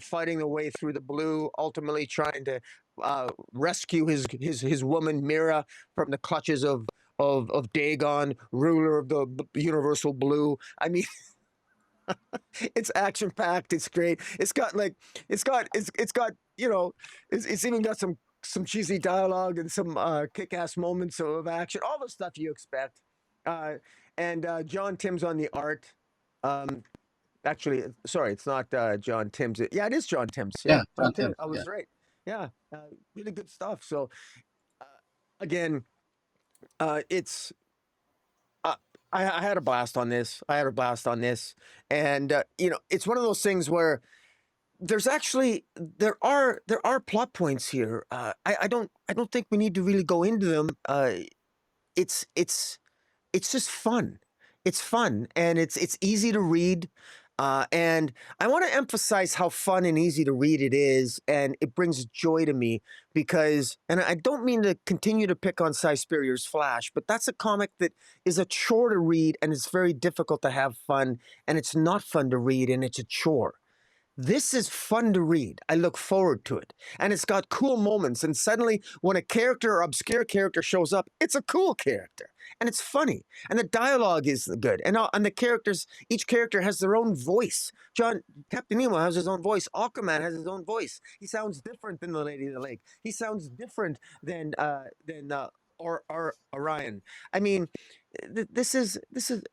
fighting their way through the blue, ultimately trying to rescue his woman Mira from the clutches of Dagon, ruler of the universal blue. I mean, it's action packed. It's great. It's got it's even got some cheesy dialogue and some kick ass moments of action. All the stuff you expect. Uh, and John Timms on the art. Um, actually, sorry, it's not John Timms. Yeah, it is John Timms. Yeah, Yeah, John John Timms. Timms. I Yeah. was right. Yeah, really good stuff. So uh, again, it's uh, I had a blast on this. I had a blast on this, and it's one of those things where there are plot points here. I don't think we need to really go into them. It's it's just fun. It's fun, and it's easy to read. And I want to emphasize how fun and easy to read it is, and it brings joy to me because, and I don't mean to continue to pick on Cy Spurrier's Flash, but that's a comic that is a chore to read, and it's very difficult to have fun, and it's not fun to read, and it's a chore. This is fun to read. I look forward to it. And it's got cool moments. And suddenly, when a character or obscure character shows up, it's a cool character. And it's funny. And the dialogue is good. And the characters, each character has their own voice. Captain Nemo has his own voice. Aquaman has his own voice. He sounds different than the Lady of the Lake. He sounds different or Orion. I mean, this is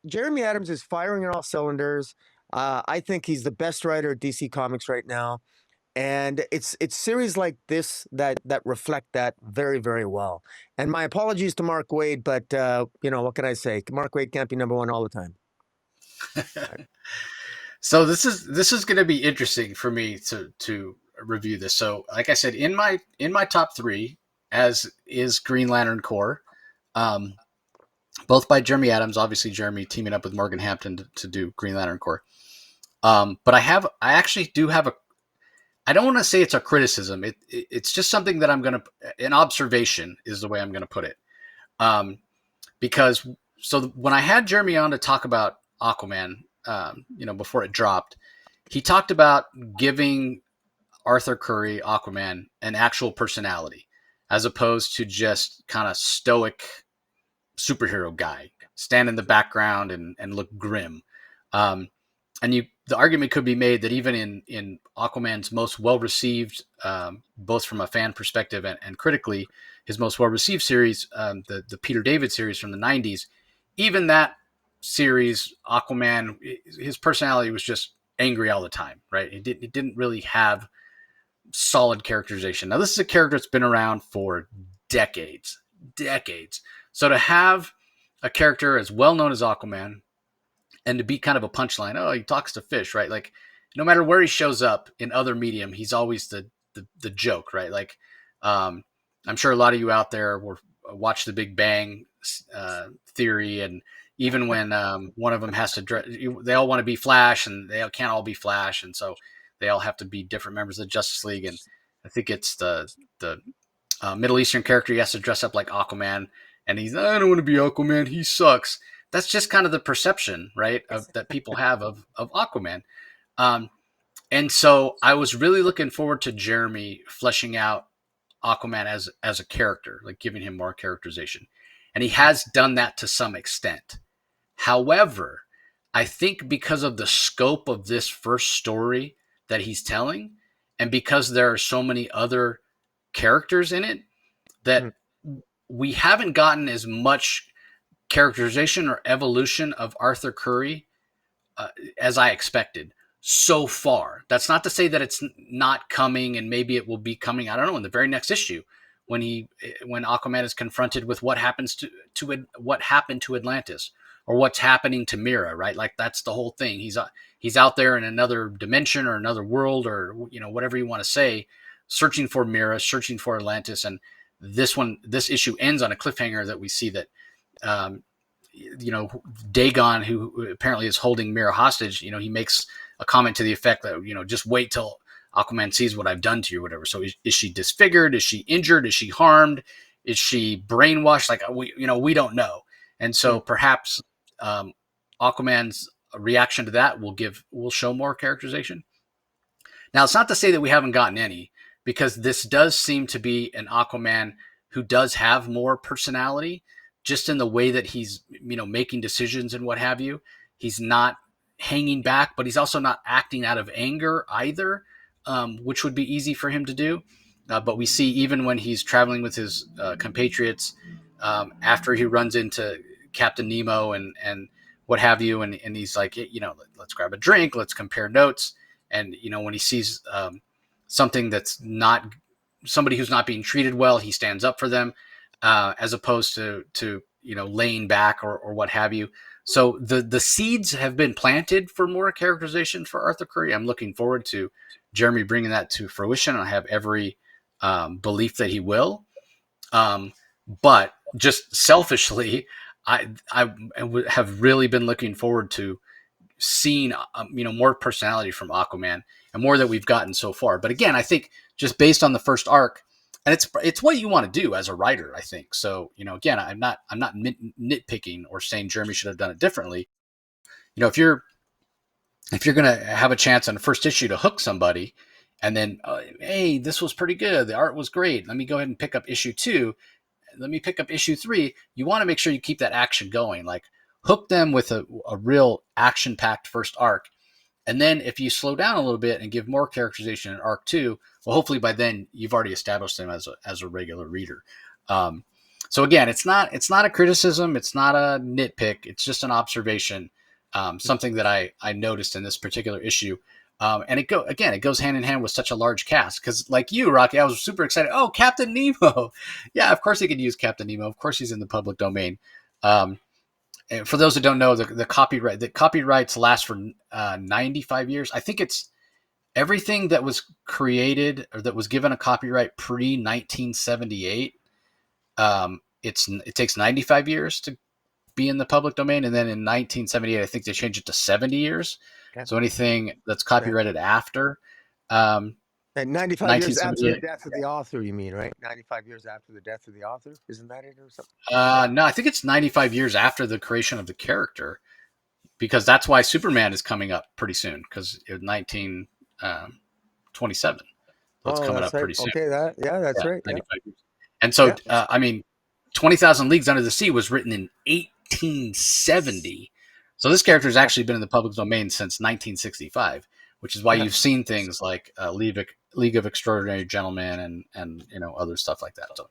Jeremy Adams is firing on all cylinders. I think he's the best writer at DC Comics right now, and it's series like this that reflect that very, very well. And my apologies to Mark Waid, but what can I say? Mark Waid can't be number one all the time. So this is going to be interesting for me to review this. So, like I said, in my top three, as is Green Lantern Corps, both by Jeremy Adams. Obviously, Jeremy teaming up with Morgan Hampton to do Green Lantern Corps. But I actually do have I don't want to say it's a criticism. It's just something that an observation is the way I'm going to put it. Because when I had Jeremy on to talk about Aquaman, before it dropped, he talked about giving Arthur Curry, Aquaman, an actual personality, as opposed to just kind of stoic superhero guy, stand in the background and look grim. The argument could be made that even in Aquaman's most well-received, both from a fan perspective and critically, his most well-received series, the Peter David series from the 90s, even that series, Aquaman, his personality was just angry all the time, right? It didn't really have solid characterization. Now, this is a character that's been around for decades. So to have a character as well-known as Aquaman, and to be kind of a punchline, oh, he talks to fish, right? Like, no matter where he shows up in other medium, he's always the joke, right? Like, I'm sure a lot of you out there watch The Big Bang Theory, and even when one of them has to, they all want to be Flash, and they can't all be Flash, and so they all have to be different members of the Justice League. And I think it's the Middle Eastern character, he has to dress up like Aquaman, and I don't want to be Aquaman, he sucks. That's just kind of the perception, right, that people have of Aquaman. And so I was really looking forward to Jeremy fleshing out Aquaman as a character, like giving him more characterization. And he has done that to some extent. However, I think because of the scope of this first story that he's telling, and because there are so many other characters in it, that we haven't gotten as much characterization or evolution of Arthur Curry as I expected so far. That's not to say that it's not coming, and maybe it will be coming, I don't know, in the very next issue when Aquaman is confronted with what happened to Atlantis, or what's happening to Mira, right? Like, that's the whole thing. He's out there in another dimension or another world, or whatever you want to say, searching for Mira, searching for Atlantis. And this issue ends on a cliffhanger that we see that Dagon, who apparently is holding Mira hostage, he makes a comment to the effect that, just wait till Aquaman sees what I've done to you, or whatever. So is she disfigured? Is she injured? Is she harmed? Is she brainwashed? Like, we don't know. And so perhaps Aquaman's reaction to that will show more characterization. Now, it's not to say that we haven't gotten any, because this does seem to be an Aquaman who does have more personality, just in the way that he's, making decisions and what have you. He's not hanging back, but he's also not acting out of anger either, which would be easy for him to do. But we see, even when he's traveling with his compatriots, after he runs into Captain Nemo and what have you, and he's like, let's grab a drink, let's compare notes. And, when he sees something that's not, somebody who's not being treated well, he stands up for them, as opposed to laying back or what have you. So the seeds have been planted for more characterization for Arthur Curry. I'm looking forward to Jeremy bringing that to fruition. I have every belief that he will. But just selfishly, I have really been looking forward to seen more personality from Aquaman and more that we've gotten so far. But again, I think just based on the first arc, and it's what you want to do as a writer, I think. So again, I'm not nitpicking or saying Jeremy should have done it differently. If you're gonna have a chance on the first issue to hook somebody, and then hey, this was pretty good, the art was great, let me go ahead and pick up issue 2, let me pick up issue 3, you want to make sure you keep that action going, like hook them with a real action packed first arc. And then if you slow down a little bit and give more characterization in arc 2, well, hopefully by then you've already established them as a regular reader. So again, it's not a criticism, it's not a nitpick, it's just an observation, something that I noticed in this particular issue. And it goes hand in hand with such a large cast, because like you, Rocky, I was super excited. Oh, Captain Nemo! Yeah, of course they could use Captain Nemo. Of course he's in the public domain. And for those that don't know, the copyrights last for 95 years. I think it's everything that was created or that was given a copyright pre 1978. It takes 95 years to be in the public domain, and then in 1978, I think they changed it to 70 years. Okay. So anything that's copyrighted after and 95 years after the death of the author, you mean, right? 95 years after the death of the author? Isn't that it or something? No, I think it's 95 years after the creation of the character, because that's why Superman is coming up pretty soon, because it was 1927. So it's coming up pretty soon. Okay, that's right. 95 years. And so, 20,000 Leagues Under the Sea was written in 1870. So this character has actually been in the public domain since 1965, which is why you've seen things like League of Extraordinary Gentlemen and other stuff like that. So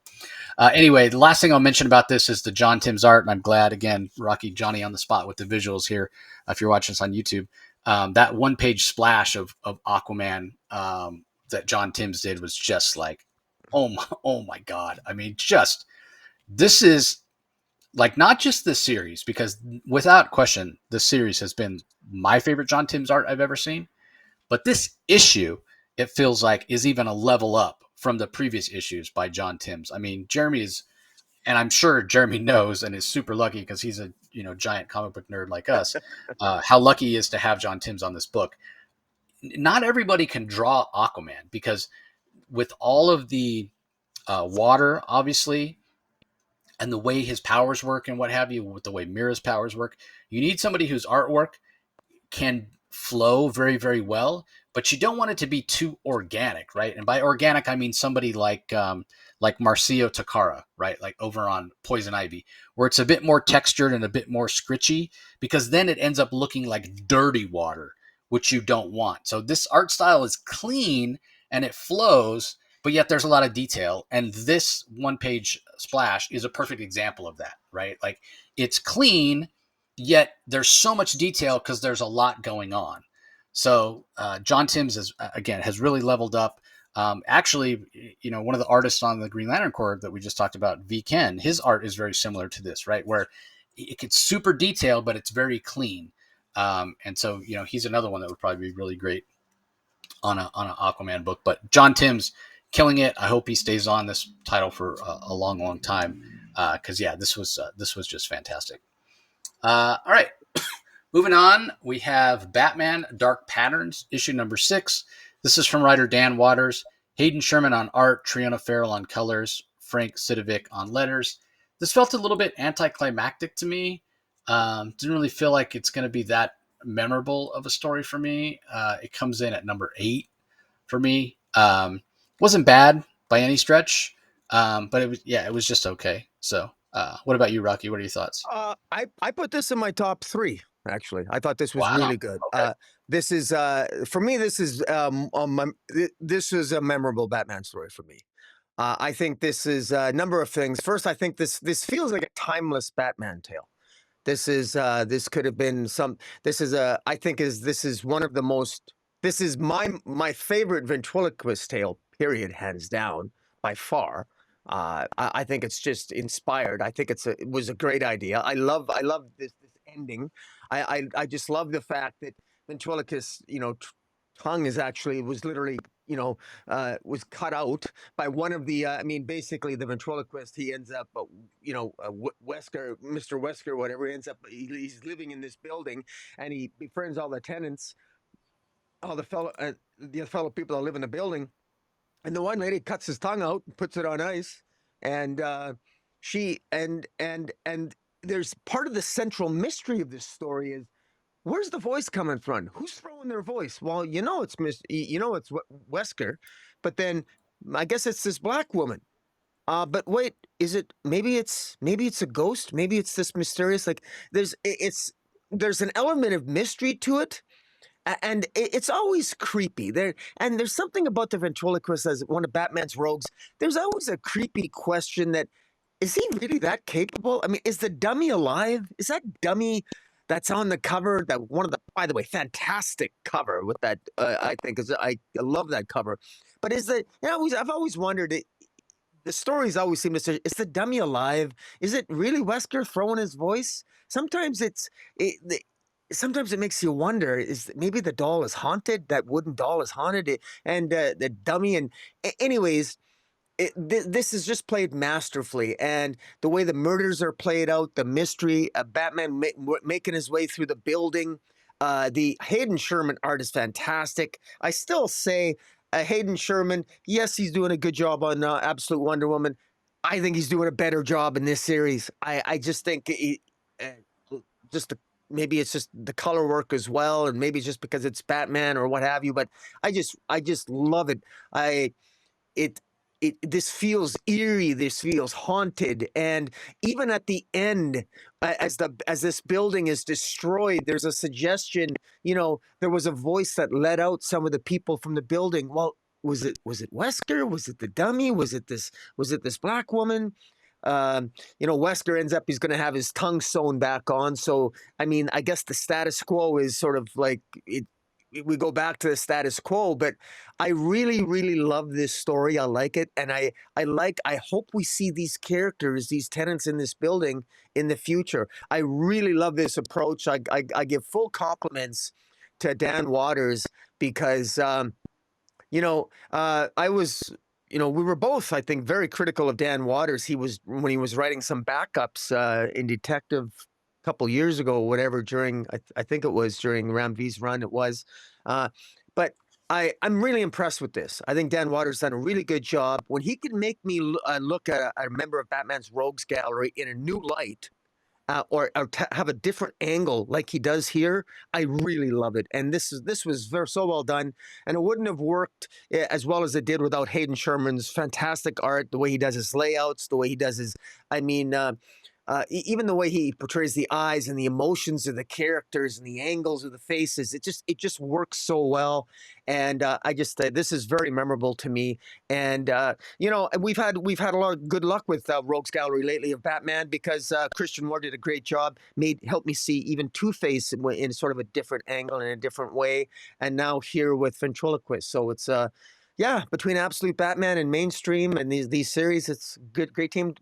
anyway, the last thing I'll mention about this is the John Timms art, and I'm glad, again, Rocky, Johnny on the spot with the visuals here. If you're watching this on YouTube, that one-page splash of Aquaman that John Timms did was just like, oh my God. I mean, this is like not just this series, because without question, the series has been my favorite John Timms art I've ever seen. But this issue, it feels like, is even a level up from the previous issues by John Timms. I mean, Jeremy is, and I'm sure Jeremy knows and is super lucky because he's a giant comic book nerd like us, how lucky he is to have John Timms on this book. Not everybody can draw Aquaman, because with all of the water, obviously, and the way his powers work and what have you, with the way Mira's powers work, you need somebody whose artwork can flow very, very well, but you don't want it to be too organic, right? And by organic, I mean somebody like Marcio Takara, right? Like over on Poison Ivy, where it's a bit more textured and a bit more scritchy, because then it ends up looking like dirty water, which you don't want. So this art style is clean and it flows, but yet there's a lot of detail. And this one-page splash is a perfect example of that, right? Like, it's clean, yet there's so much detail because there's a lot going on. So John Timms has really leveled up. Actually, one of the artists on the Green Lantern Corps that we just talked about, V. Ken, his art is very similar to this, right? Where it gets super detailed, but it's very clean. And so, he's another one that would probably be really great on an Aquaman book. But John Timms, killing it. I hope he stays on this title for a long, long time. Because this was just fantastic. All right, moving on. We have Batman: Dark Patterns, issue number 6. This is from writer Dan Waters, Hayden Sherman on art, Triona Farrell on colors, Frank Sidovic on letters. This felt a little bit anticlimactic to me. Didn't really feel like it's going to be that memorable of a story for me. It comes in at number 8 for me. Wasn't bad by any stretch, but it was just okay. So, what about you, Rocky? What are your thoughts? I put this in my top 3. Actually, I thought this was really good. Okay. This is for me. This is this is a memorable Batman story for me. I think this is a number of things. First, I think this feels like a timeless Batman tale. This is this could have been some. This is this is one of the most. This is my favorite ventriloquist tale. Period, hands down, by far. I think it's just inspired. I think it was a great idea. I love this ending. I just love the fact that ventriloquist tongue was literally was cut out by one of the. I mean, basically the ventriloquist. He ends up, Wesker, Mr. Wesker, whatever. He ends up. He's living in this building, and he befriends all the tenants, all the fellow people that live in the building. And the one lady cuts his tongue out, puts it on ice, and she and there's part of the central mystery of this story is where's the voice coming from? Who's throwing their voice? Well, it's Wesker, but then I guess it's this black woman. But wait, is it maybe it's a ghost? Maybe it's this mysterious like there's an element of mystery to it, and it's always creepy there. And there's something about the ventriloquist as one of Batman's rogues. There's always a creepy question that is he really that capable? I mean, is the dummy alive? Is that dummy that's on the cover that one of the, by the way, fantastic cover with that? I think is I love that cover. But is the I've always wondered. The stories always seem to say, is the dummy alive? Is it really Wesker throwing his voice? Sometimes sometimes it makes you wonder, is maybe the doll is haunted? That wooden doll is haunted, and the dummy. And anyways, this is just played masterfully, and the way the murders are played out, the mystery, Batman making his way through the building, the Hayden Sherman art is fantastic. I still say Hayden Sherman, yes, he's doing a good job on Absolute Wonder Woman. I think he's doing a better job in this series. I just think just maybe it's just the color work as well, and maybe it's just because it's Batman or what have you. But I just love it. It this feels eerie, this feels haunted, and even at the end, as this building is destroyed, there's a suggestion. There was a voice that let out some of the people from the building. Well, was it Wesker? Was it the dummy? Was it this black woman? Wesker ends up, he's going to have his tongue sewn back on. So, I mean, I guess the status quo is sort of like we go back to the status quo, but I really, really love this story. I like it. And I hope we see these characters, these tenants in this building in the future. I really love this approach. I give full compliments to Dan Waters because, I was, we were both, I think, very critical of Dan Waters. When he was writing some backups in Detective a couple years ago, or whatever, during, I think it was during Ram V's run, it was. But I'm really impressed with this. I think Dan Waters done a really good job. When he can make me look at a member of Batman's Rogues Gallery in a new light, or have a different angle like he does here, I really love it. And this was so well done, and it wouldn't have worked as well as it did without Hayden Sherman's fantastic art, the way he does his layouts, the way he does his, I mean, even the way he portrays the eyes and the emotions of the characters and the angles of the faces, it just works so well. And this is very memorable to me. And we've had a lot of good luck with Rogues Gallery lately of Batman, because Christian Moore did a great job, helped me see even Two-Face in sort of a different angle, in a different way, and now here with Ventriloquist. So it's yeah, between Absolute Batman and mainstream and these series, it's good, great time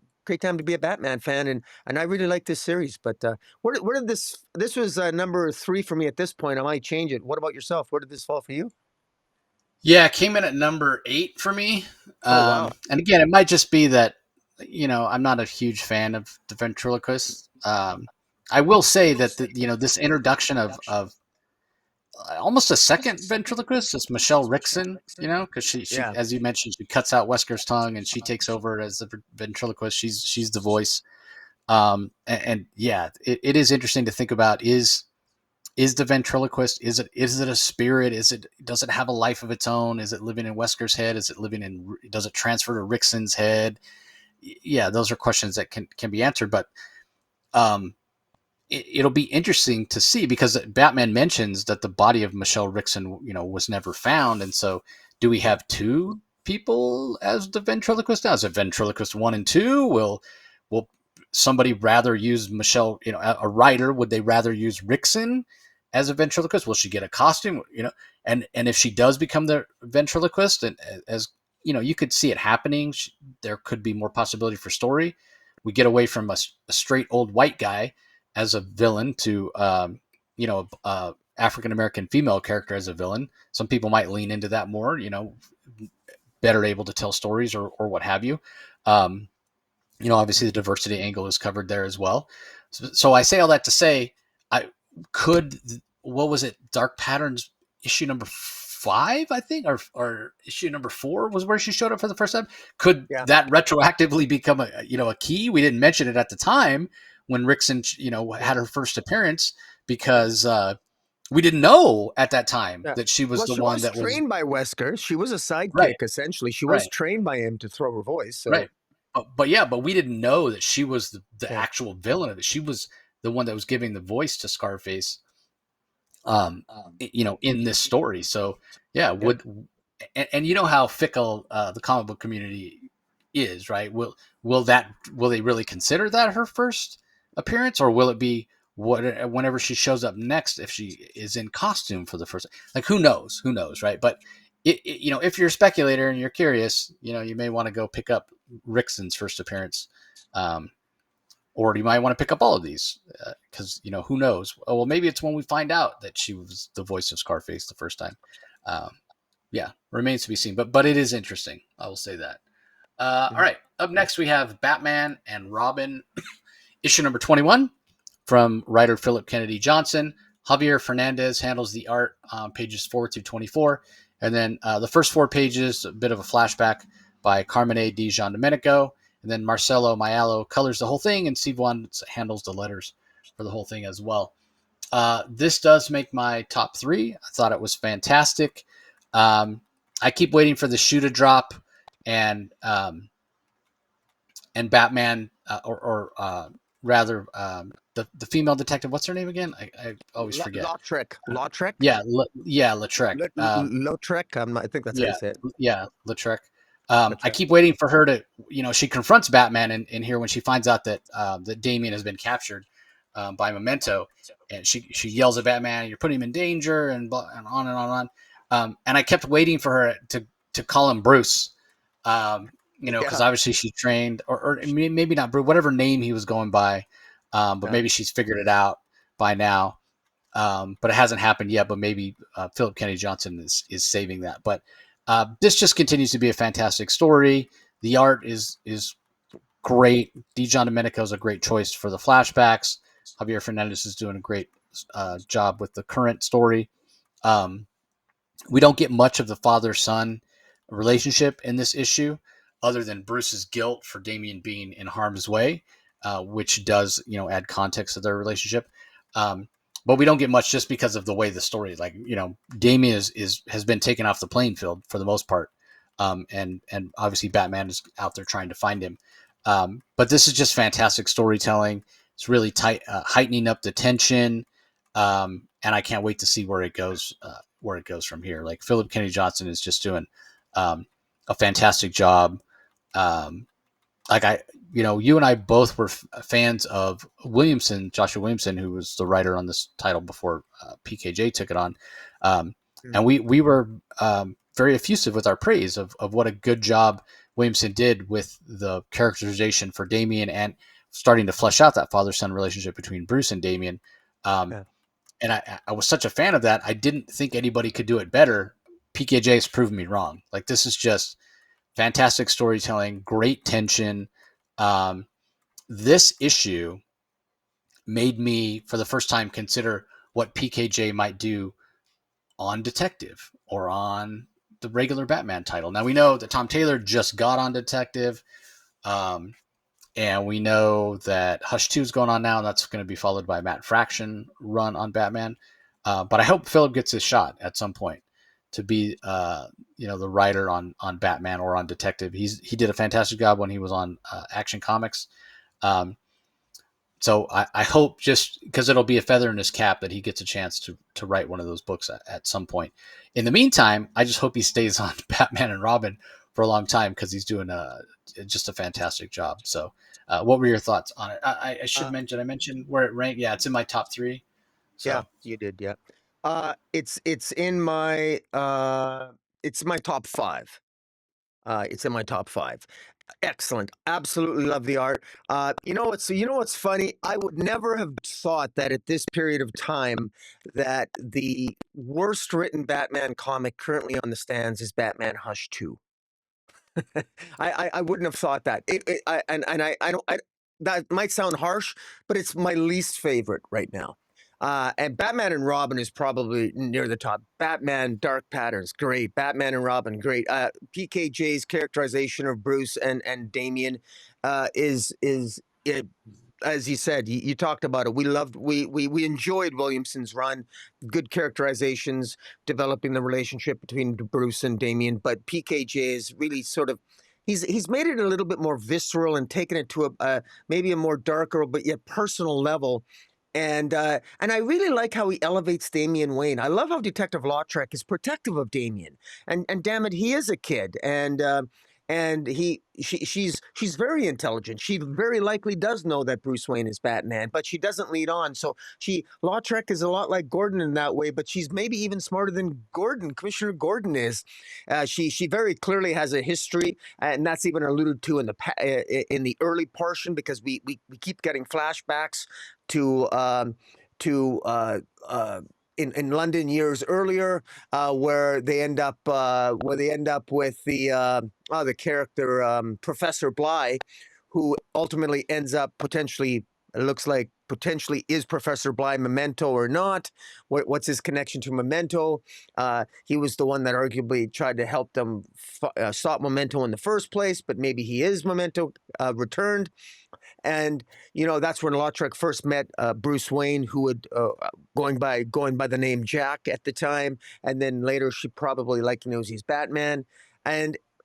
to be a Batman fan, and I really like this series. But where did this was number 3 for me at this point. I might change it. What about yourself? Where did this fall for you? Yeah, it came in at number 8 for me. Oh wow. And again, it might just be that I'm not a huge fan of the ventriloquist. I will say that this introduction of almost a second ventriloquist is Michelle Rickson. Because she, Yeah. as you mentioned, she cuts out Wesker's tongue and she takes over as the ventriloquist. She's the voice. And yeah, it is interesting to think about. Is the ventriloquist, is it a spirit? Does it have a life of its own? Is it living in Wesker's head? Does it transfer to Rickson's head? Yeah, those are questions that can be answered, but it'll be interesting to see, because Batman mentions that the body of Michelle Rickson, was never found. And so do we have two people as the ventriloquist now? Is it ventriloquist 1 and 2? Will somebody rather use Michelle, a writer, would they rather use Rickson as a ventriloquist? Will she get a costume? And if she does become the ventriloquist, and as you could see it happening, there could be more possibility for story. We get away from a straight old white guy as a villain to African American female character as a villain. Some people might lean into that more. better able to tell stories or what have you. Um, obviously the diversity angle is covered there as well. So I say all that to say, I could, what was it? Dark Patterns issue number 5, I think, or issue number 4 was where she showed up for the first time. Could Yeah. that retroactively become a key? We didn't mention it at the time when Rickson, had her first appearance because we didn't know at that time Yeah. that she was Well, the she one was that was trained by Wesker. She was a right, sidekick, essentially. She was right, trained by him to throw her voice. So right. But we didn't know that she was the yeah. actual villain of it. She was the one that was giving the voice to Scarface, in this story. So yeah, Yeah. and you know how fickle the comic book community is, right? Will they really consider that her first appearance, or will it be whenever she shows up next if she is in costume for the first? Like who knows, right? But if you're a speculator and you're curious, you may want to go pick up Rickson's first appearance. Or you might want to pick up all of these because who knows? Oh, well, maybe it's when we find out that she was the voice of Scarface the first time. Um, yeah, remains to be seen, but it is interesting. I will say that. All Mhm. right, up next we have Batman and Robin, issue number 21 from writer Philip Kennedy Johnson. Javier Fernandez handles the art on pages 4 to 24, and then the first 4 pages, a bit of a flashback by Carmine Di Giandomenico. And then Marcelo Maiello colors the whole thing, and Steve Wands handles the letters for the whole thing as well. This does make my top 3. I thought it was fantastic. I keep waiting for the shoe to drop, and Batman, or rather, the female detective. What's her name again? I always forget. Lautrec. Lautrec? Yeah, Lautrec. Lautrec. I think that's how you Yeah, say it. yeah, Lautrec. I Lautrec. keep waiting for her to, she confronts Batman in here when she finds out that Damian has been captured by Memento, and she yells at Batman, "You're putting him in danger," and on and on and on. And I kept waiting for her to call him Bruce, because Yeah. obviously she's trained, or maybe not Bruce, whatever name he was going by, but Yeah. maybe she's figured it out by now. But it hasn't happened yet. But maybe Philip Kennedy Johnson is saving that. But this just continues to be a fantastic story. The art is great. Dijon Domenico is a great choice for the flashbacks. Javier Fernandez is doing a great job with the current story. Um, we don't get much of the father son relationship in this issue, other than Bruce's guilt for Damian being in harm's way, which does add context to their relationship. Um, but we don't get much just because of the way the story, like Damian has been taken off the playing field for the most part, and obviously Batman is out there trying to find him. But this is just fantastic storytelling. It's really tight, heightening up the tension, and I can't wait to see where it goes. Where it goes from here. Like Philip Kennedy Johnson is just doing um, a fantastic job. Um, like you and I both were fans of Williamson, Joshua Williamson, who was the writer on this title before PKJ took it on, Mm. and we were very effusive with our praise of what a good job Williamson did with the characterization for Damian and starting to flesh out that father son relationship between Bruce and Damian. Um, Yeah. and I was such a fan of that. I didn't think anybody could do it better. PKJ has proven me wrong. Like this is just fantastic storytelling, great tension. Um, this issue made me, for the first time, consider what PKJ might do on Detective or on the regular Batman title. Now we know that Tom Taylor just got on Detective, um, and we know that Hush 2 is going on now, and that's going to be followed by Matt Fraction run on Batman. But I hope Philip gets his shot at some point to be, the writer on Batman or on Detective. He did a fantastic job when he was on Action Comics. Um, so I hope, just because it'll be a feather in his cap, that he gets a chance to write one of those books at some point. In the meantime, I just hope he stays on Batman and Robin for a long time because he's doing just a fantastic job. So, what were your thoughts on it? I should Uh, mention. I mentioned where it ranked. Yeah, it's in my top 3. yeah, So you did. Yeah. It's in my it's my top 5. It's in my top 5. Excellent. Absolutely love the art. You know what's funny? I would never have thought that at this period of time that the worst written Batman comic currently on the stands is Batman Hush 2. I wouldn't have thought that. I don't. That might sound harsh, but it's my least favorite right now. And Batman and Robin is probably near the top. Batman Dark Patterns, great. Batman and Robin, great. PKJ's characterization of Bruce and Damian is it, as you said, you talked about it. We enjoyed Williamson's run, good characterizations, developing the relationship between Bruce and Damian. But PKJ is really sort of he's made it a little bit more visceral and taken it to a maybe a more darker but yet personal level. And I really like how he elevates Damian Wayne. I love how Detective Lautrec is protective of Damian, and damn it, he is a kid, and she's very intelligent. She very likely does know that Bruce Wayne is Batman, but she doesn't lead on. So Lautrec is a lot like Gordon in that way, but she's maybe even smarter than Commissioner Gordon is. She very clearly has a history, and that's even alluded to in the early portion, because we keep getting flashbacks to to in London years earlier, where they end up with the character Professor Bly, who ultimately ends up potentially, it looks like potentially is Professor Bly Memento or not. What's his connection to Memento? He was the one that arguably tried to help them stop Memento in the first place, but maybe he is Memento returned. And that's when Lautrec first met Bruce Wayne, who would going by the name Jack at the time, and then later she probably knows he's Batman.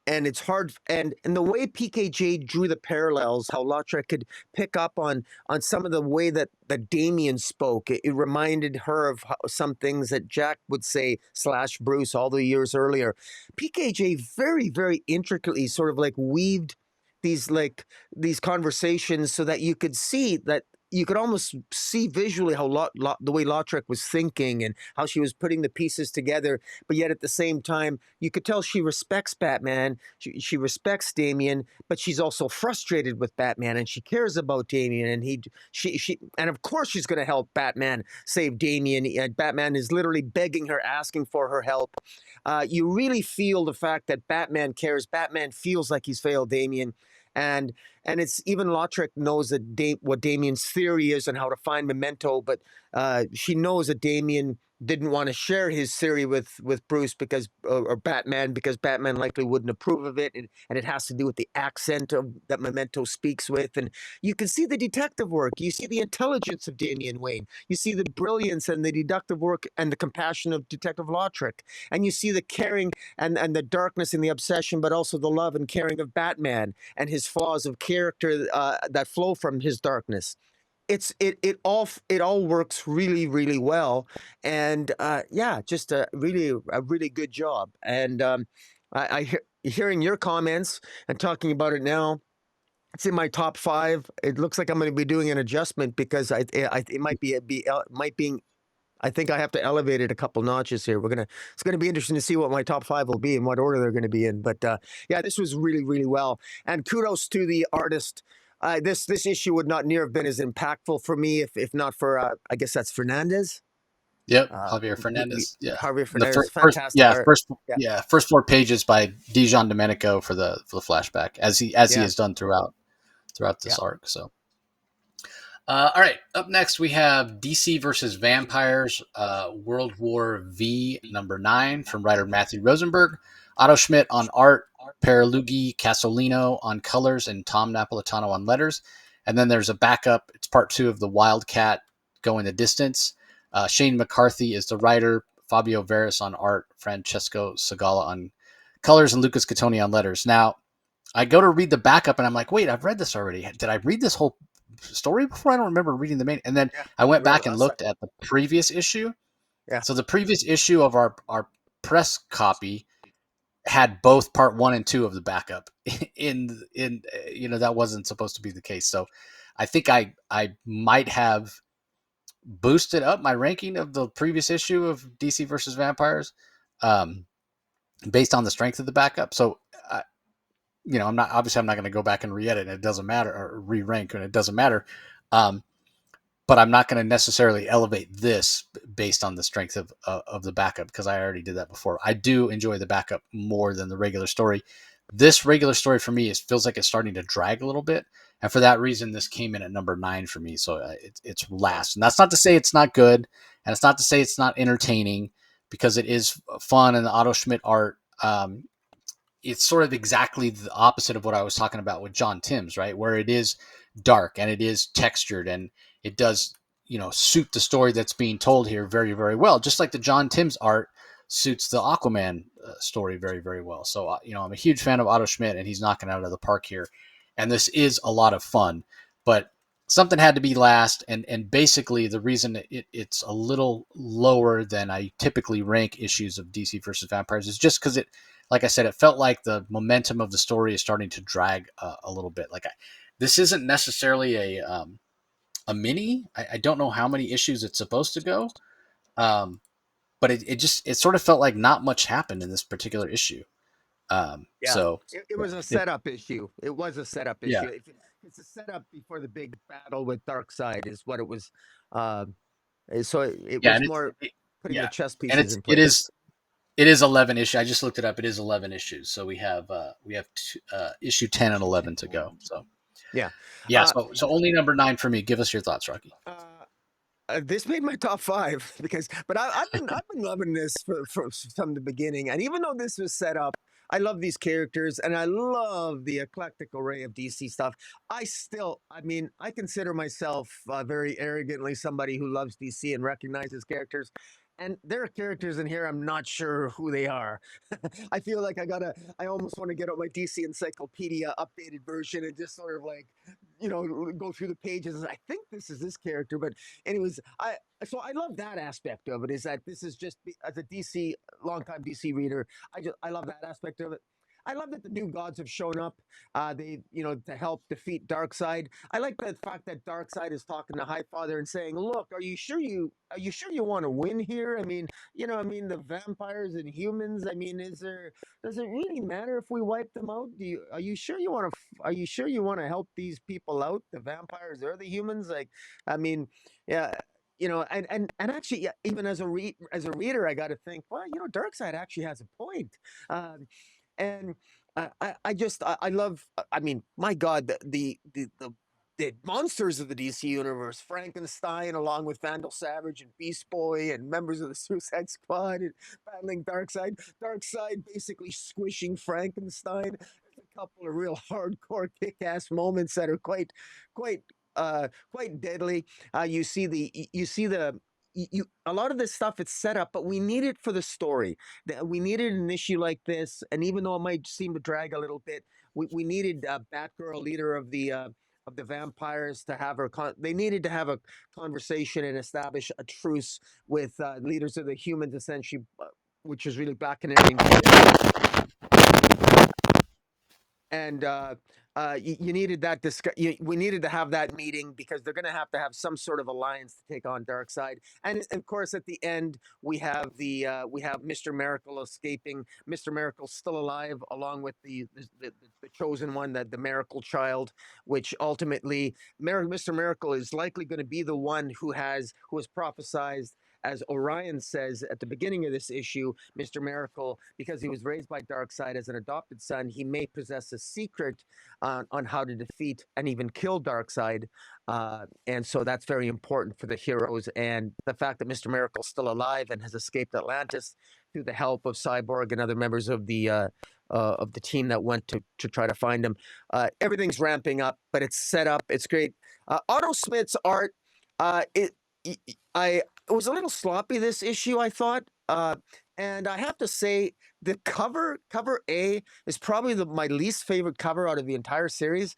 And it's hard, and the way PKJ drew the parallels, how Lautrec could pick up on some of the way that Damian spoke. It reminded her of some things that Jack would say / Bruce all the years earlier. PKJ very, very intricately sort of weaved these conversations so that you could see that you could almost see visually how the way Lautrec was thinking and how she was putting the pieces together, but yet at the same time, you could tell she respects Batman, she respects Damian, but she's also frustrated with Batman, and she cares about Damian, and and of course she's going to help Batman save Damian. Batman is literally begging her, asking for her help. You really feel the fact that Batman cares. Batman feels like he's failed Damian. And it's even Lautrec knows that what Damian's theory is and how to find Memento, but she knows that Damian didn't want to share his theory with Bruce or Batman, because Batman likely wouldn't approve of it, and it has to do with the accent that Memento speaks with. And you can see the detective work, you see the intelligence of Damian Wayne, you see the brilliance and the deductive work and the compassion of Detective Lautrec, and you see the caring and the darkness and the obsession, but also the love and caring of Batman and his flaws of character that flow from his darkness. It all works really, really well, and yeah, just a really good job. And hearing your comments and talking about it now, it's in my top 5. It looks like I'm going to be doing an adjustment, because it might be. I think I have to elevate it a couple notches here. It's gonna be interesting to see what my top 5 will be and what order they're going to be in. But yeah, this was really, really well, and kudos to the artist. This issue would not near have been as impactful for me if not for I guess that's Fernandez. Yep, Javier Fernandez. Yeah, Javier and the Fernandez, fantastic art. Yeah. first 4 pages by Dijon Domenico for the flashback, as he has done throughout this arc. So, all right, up next we have DC versus Vampires, World War V #9 from writer Matthew Rosenberg, Otto Schmidt on art, Paralugi Casolino on colors, and Tom Napolitano on letters. And then there's a backup. It's part 2 of the Wildcat Going the Distance. Shane McCarthy is the writer, Fabio Veras on art, Francesco Segala on colors, and Lucas Catoni on letters. Now, I go to read the backup, and I'm like, wait, I've read this already. Did I read this whole story before? I don't remember reading the main. And then I went back and looked at the previous issue. Yeah. So the previous issue of our press copy had both part 1 and 2 of the backup in that wasn't supposed to be the case. So I think I might have boosted up my ranking of the previous issue of DC versus Vampires based on the strength of the backup. So I'm not going to go back and re-edit, and it doesn't matter, or re-rank, and it doesn't matter. But I'm not going to necessarily elevate this based on the strength of the backup, because I already did that before. I do enjoy the backup more than the regular story, This regular story for me feels like it's starting to drag a little bit, and for that reason, this came in at number 9 for me. So it's Yeah. last, and that's not to say it's not good, and it's not to say it's not entertaining, because it is fun, and the Otto Schmidt art. It's sort of exactly the opposite of what I was talking about with John Timms, right? Where it is dark and it is textured and it does, suit the story that's being told here very, very well. Just like the John Timms art suits the Aquaman story very, very well. So, I'm a huge fan of Otto Schmidt, and he's knocking out of the park here. And this is a lot of fun, but something had to be last. And basically, the reason it's a little lower than I typically rank issues of DC versus Vampires is just because like I said, it felt like the momentum of the story is starting to drag a little bit. This isn't necessarily a mini. I don't know how many issues it's supposed to go, um, but it sort of felt like not much happened in this particular issue. Yeah, So it was a setup issue. It was a setup yeah, issue. It's a setup before the big battle with Darkseid is what it was. Uh, so it yeah, was and more putting the yeah, chess and pieces it's in place. it is 11 issues. I just looked it up. It is 11 issues. So we have issue 10 and 11 to go. So Yeah. yeah, Uh, so only number 9 for me. Give us your thoughts, Rocky. uh, this made my top five because, but I've been loving this from the beginning, and even though this was set up, I love these characters and I love the eclectic array of DC stuff. I mean, I consider myself very arrogantly somebody who loves DC and recognizes characters. And there are characters in here I'm not sure who they are. I feel like I almost want to get out my DC Encyclopedia updated version and just sort of like, go through the pages. And I think this is this character, but anyways, I love that aspect of it. Is that this is just as a DC longtime DC reader, I love that aspect of it. I love that the new gods have shown up. They to help defeat Darkseid. I like the fact that Darkseid is talking to Highfather and saying, "Look, are you sure you want to win here? I mean, the vampires and humans. I mean, does it really matter if we wipe them out? Are you sure you want to help these people out? The vampires or the humans? Like, I mean, yeah." And actually, yeah, even as a reader, I got to think, well, Darkseid actually has a point. Um, and I love. I mean, my God, the monsters of the DC universe, Frankenstein, along with Vandal Savage and Beast Boy and members of the Suicide Squad, and battling Darkseid basically squishing Frankenstein. There's a couple of real hardcore kick-ass moments that are quite quite deadly. You a lot of this stuff it's set up, but we need it for the story. We needed an issue like this, and even though it might seem to drag a little bit, we needed Batgirl, leader of the vampires, to have they needed to have a conversation and establish a truce with leaders of the humans, essentially, which is really Black Canary and Kid. And you needed that we needed to have that meeting because they're going to have some sort of alliance to take on Darkseid. And of course, at the end, we have Mr. Miracle escaping. Mr. Miracle's still alive, along with the chosen one, the Miracle Child, which ultimately Mr. Miracle is likely going to be the one who has prophesized, as Orion says at the beginning of this issue. Mr. Miracle, because he was raised by Darkseid as an adopted son, he may possess a secret on how to defeat and even kill Darkseid. And so that's very important for the heroes. And the fact that Mr. Miracle's still alive and has escaped Atlantis through the help of Cyborg and other members of the team that went to try to find him. Everything's ramping up, but it's set up. It's great. Otto Smith's art, it it was a little sloppy this issue, I thought. And I have to say, the cover A, is probably my least favorite cover out of the entire series.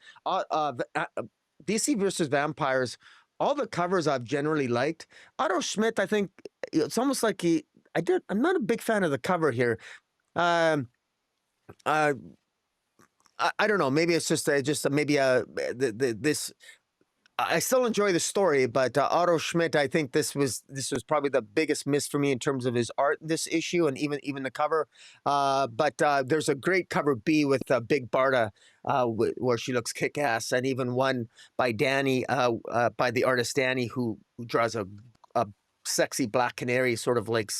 DC versus Vampires, all the covers I've generally liked. Otto Schmidt, I think it's almost like I'm not a big fan of the cover here. Um, uh, I don't know. Maybe it's just maybe this I still enjoy the story, but Otto Schmidt, I think this was probably the biggest miss for me in terms of his art this issue, and even the cover. But there's a great cover B with Big Barda, where she looks kick ass, and even one by Danny, by the artist Danny, who draws a sexy black canary sort of like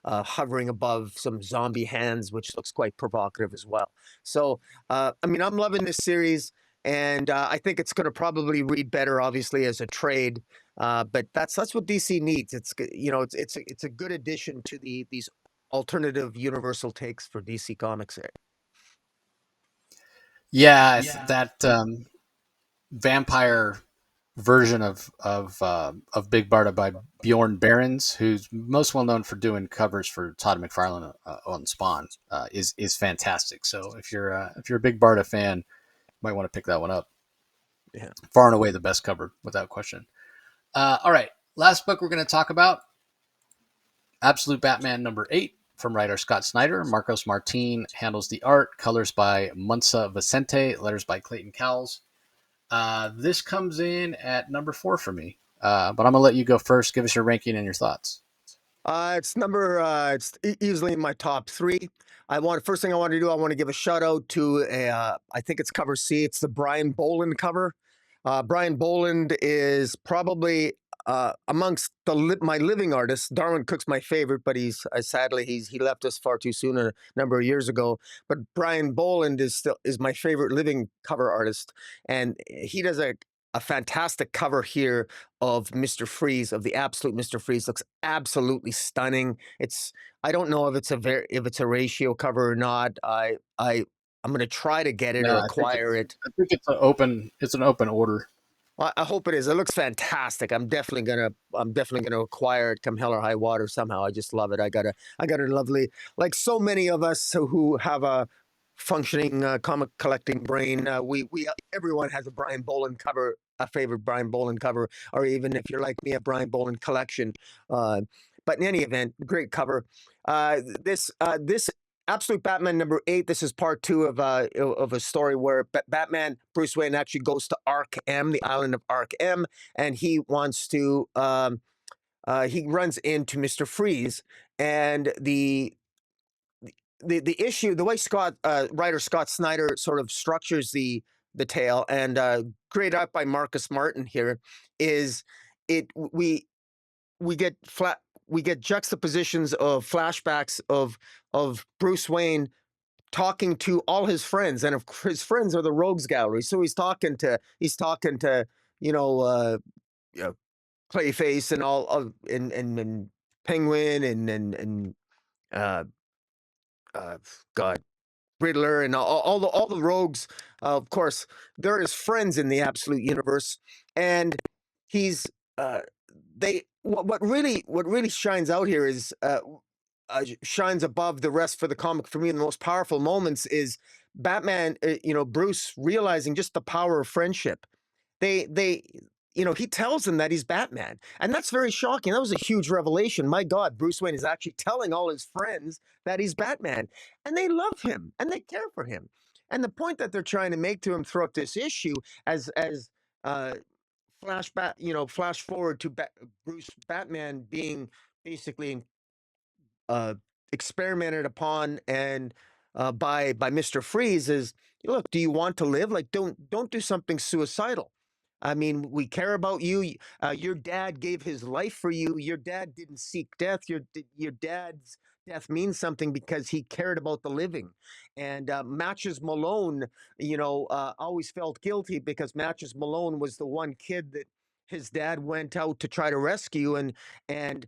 hovering above some zombie hands, which looks quite provocative as well. So, I mean, I'm loving this series, and I think it's going to probably read better, obviously, as a trade. But that's what DC needs. It's a good addition to these alternative universal takes for DC Comics. Yeah, that vampire version of Big Barda by Bjorn Behrens, who's most well known for doing covers for Todd McFarlane on Spawn, is fantastic. So if you're a Big Barda fan, you might want to pick that one up. Yeah. Far and away the best cover, without question. All right, last book we're going to talk about, Absolute Batman #8 from writer Scott Snyder. Marcos Martin handles the art, colors by Munsa Vicente, letters by Clayton Cowles. This comes in at #4 for me, but I'm gonna let you go first. Give us your ranking and your thoughts. It's easily in my top 3. First thing I want to do, I want to give a shout out to I think it's cover C. It's the Brian Boland cover. Brian Boland is probably amongst my living artists. Darwin Cook's my favorite, but sadly he left us far too soon a number of years ago. But Brian Boland is my favorite living cover artist, and he does a fantastic cover here of Mr. Freeze, of the absolute Mr. Freeze. Looks absolutely stunning. I don't know if it's a ratio cover or not. I'm going to try to get it No, or acquire it. I think it's an open order. I hope it is. It looks fantastic. I'm definitely gonna acquire it come hell or high water somehow. I just love it. I got a lovely, like so many of us who have a functioning comic collecting brain. Everyone has a Brian Boland cover, a favorite Brian Boland cover, or even if you're like me, a Brian Boland collection. But in any event, great cover. This Absolute Batman #8. This is part 2 of a story where Batman Bruce Wayne actually goes to Ark M, the island of Ark M, and he wants to. He runs into Mr. Freeze, and the issue, the way writer Scott Snyder sort of structures the tale, and great art by Marcus Martin here, is it we get juxtapositions of flashbacks of Bruce Wayne talking to all his friends, and his friends are the Rogues Gallery. So he's talking to you know uh, you know, Clayface and all of and Penguin and uh, uh, God, Riddler and all the rogues. Of course, they're his friends in the Absolute Universe, and he's they what really shines out here is shines above the rest for the comic for me. The most powerful moments is Batman, Bruce realizing just the power of friendship. They he tells him that he's Batman, and that's very shocking. That was a huge revelation. My God, Bruce Wayne is actually telling all his friends that he's Batman, and they love him and they care for him. And the point that they're trying to make to him throughout this issue, as uh, flash forward to Bruce Batman being basically uh, experimented upon and by Mr. Freeze is, look, do you want to live? Like, don't do something suicidal. I mean, we care about you. Your dad gave his life for you. Your dad didn't seek death. Your dad's death means something because he cared about the living. And Matches Malone, always felt guilty because Matches Malone was the one kid that his dad went out to try to rescue and and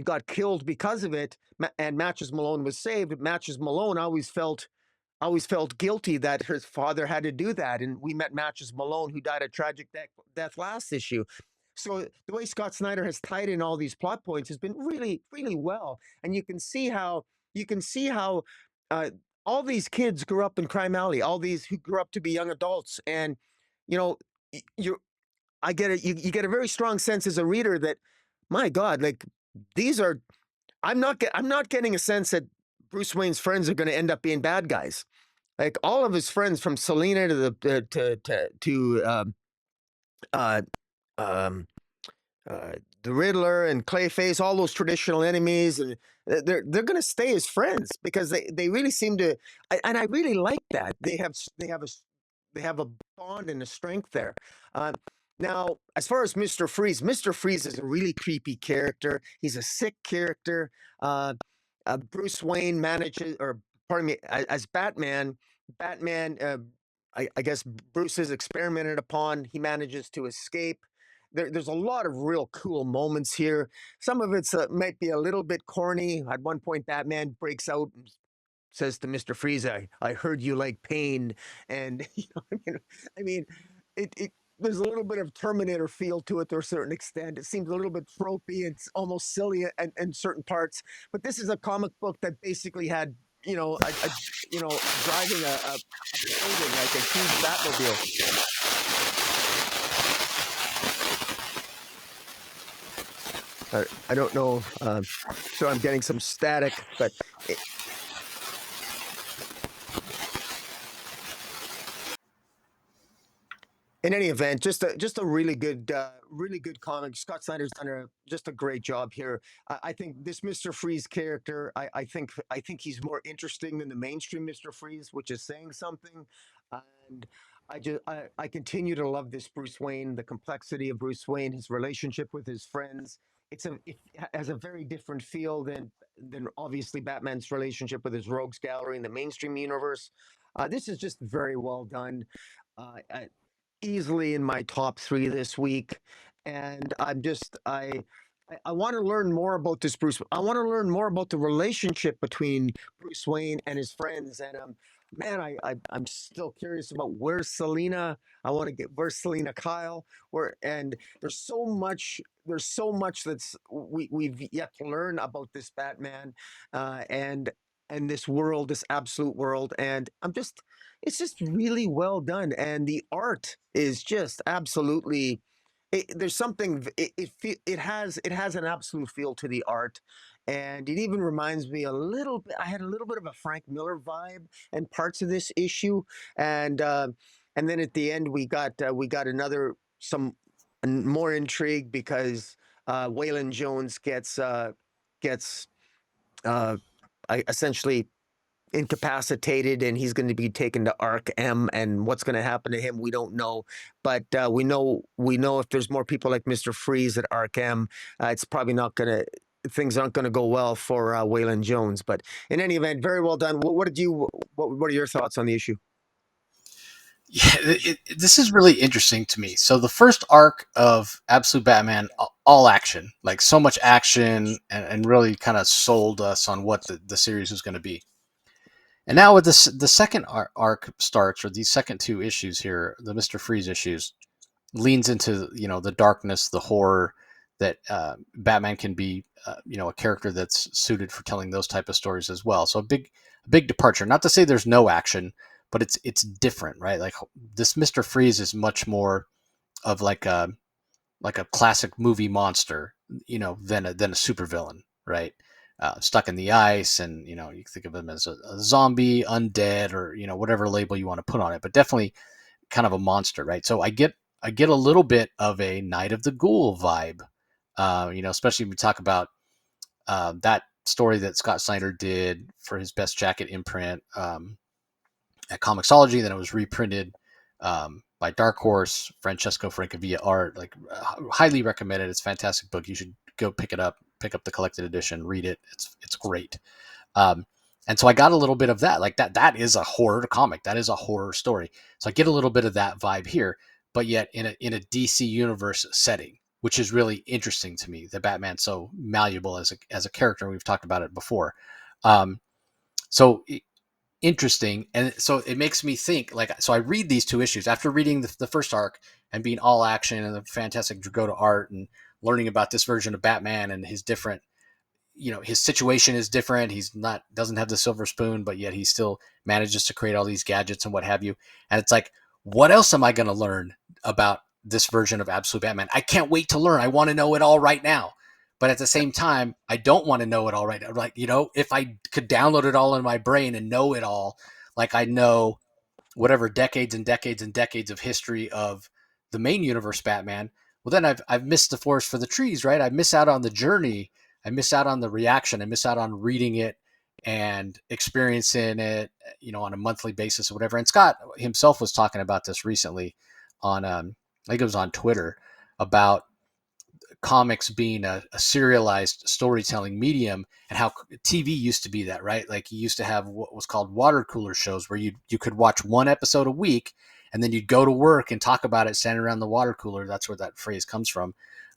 got killed because of it. And Matches Malone was saved. Matches Malone always felt guilty that his father had to do that. And we met Matches Malone, who died a tragic death last issue. So the way Scott Snyder has tied in all these plot points has been really, really well. And you can see how uh, all these kids grew up in Crime Alley, all these who grew up to be young adults. And you know, you I get it. You get a very strong sense as a reader that, my God, like these are. I'm not getting a sense that Bruce Wayne's friends are going to end up being bad guys. Like all of his friends, from Selina to uh, um, the Riddler and Clayface, all those traditional enemies, and they're going to stay as friends because they really seem to, and I really like that they have a bond and a strength there. Uh, Now, as far as Mr. Freeze is a really creepy character. He's a sick character. Uh, Bruce Wayne manages, or pardon me, as Batman, Batman, I guess Bruce is experimented upon. He manages to escape. There's a lot of real cool moments here. Some of it's might be a little bit corny. At one point, Batman breaks out and says to Mr. Freeze, I heard you like pain. And, I mean, it there's a little bit of Terminator feel to it to a certain extent. It seems a little bit tropey. It's almost silly in certain parts. But this is a comic book that basically had, driving a building like a huge Batmobile. I don't know. So I'm getting some static, but in any event, just a really good comic. Scott Snyder's done just a great job here. I think this Mister Freeze character, I think he's more interesting than the mainstream Mister Freeze, which is saying something. And I continue to love this Bruce Wayne, the complexity of Bruce Wayne, his relationship with his friends. It has a very different feel than obviously Batman's relationship with his rogues gallery in the mainstream universe. This is just very well done. Uh, Easily in my top three this week, and I want to learn more about this Bruce. I want to learn more about the relationship between Bruce Wayne and his friends. And man, I'm still curious about where's Selina. I want to get where's Selina Kyle. Where and there's so much. There's so much we've yet to learn about this Batman, and this world, this absolute world. And it's just really well done, and the art is just absolutely there's something it has an absolute feel to the art, and it even reminds me a little bit. I had a little bit of a Frank Miller vibe and parts of this issue, and then at the end we got another some more intrigue because Waylon Jones gets uh essentially incapacitated, and he's going to be taken to Arc M, and what's going to happen to him we don't know, but we know if there's more people like Mr. Freeze at Arc M, it's probably not going to things aren't going to go well for Waylon Jones. But in any event, very well done. What are your thoughts on the issue? Yeah, this is really interesting to me. So the first arc of Absolute Batman, all action, like so much action, and really kind of sold us on what the series was going to be. And now with this, the second arc starts, or these second two issues here, the Mister Freeze issues, leans into the darkness, the horror that Batman can be, a character that's suited for telling those type of stories as well. So a big departure. Not to say there's no action, but it's different, right? Like this Mister Freeze is much more of like a classic movie monster, than a supervillain, right? Stuck in the ice, and you think of him as a zombie, undead, or whatever label you want to put on it, but definitely kind of a monster, right? So I get a little bit of a Night of the Ghoul vibe, especially when we talk about that story that Scott Snyder did for his Best Jacket imprint at Comixology. Then it was reprinted by Dark Horse, Francesco Francavilla art. Like, highly recommended. It's a fantastic book. You should go pick it up. Pick up the collected edition. Read it. It's great. Um, and so I got a little bit of that. Like that is a horror comic. That is a horror story. So I get a little bit of that vibe here, but yet in a DC universe setting, which is really interesting to me. The Batman's so malleable as a character. We've talked about it before. Um, so interesting, and so it makes me think, like, so I read these two issues after reading the first arc and being all action and the fantastic Dragotta art, and learning about this version of Batman and his different, his situation is different. He's not doesn't have the silver spoon, but yet he still manages to create all these gadgets and what have you. And it's like, what else am I going to learn about this version of Absolute Batman? I can't wait to learn. I want to know it all right now. But at the same time, I don't want to know it all right. Like, if I could download it all in my brain and know it all, like I know whatever decades and decades and decades of history of the main universe Batman, well, then I've missed the forest for the trees, right? I miss out on the journey. I miss out on the reaction. I miss out on reading it and experiencing it, on a monthly basis or whatever. And Scott himself was talking about this recently on I think it was on Twitter, about comics being a serialized storytelling medium, and how TV used to be that, right? Like you used to have what was called water cooler shows, where you could watch one episode a week, and then you'd go to work and talk about it standing around the water cooler. That's where that phrase comes from,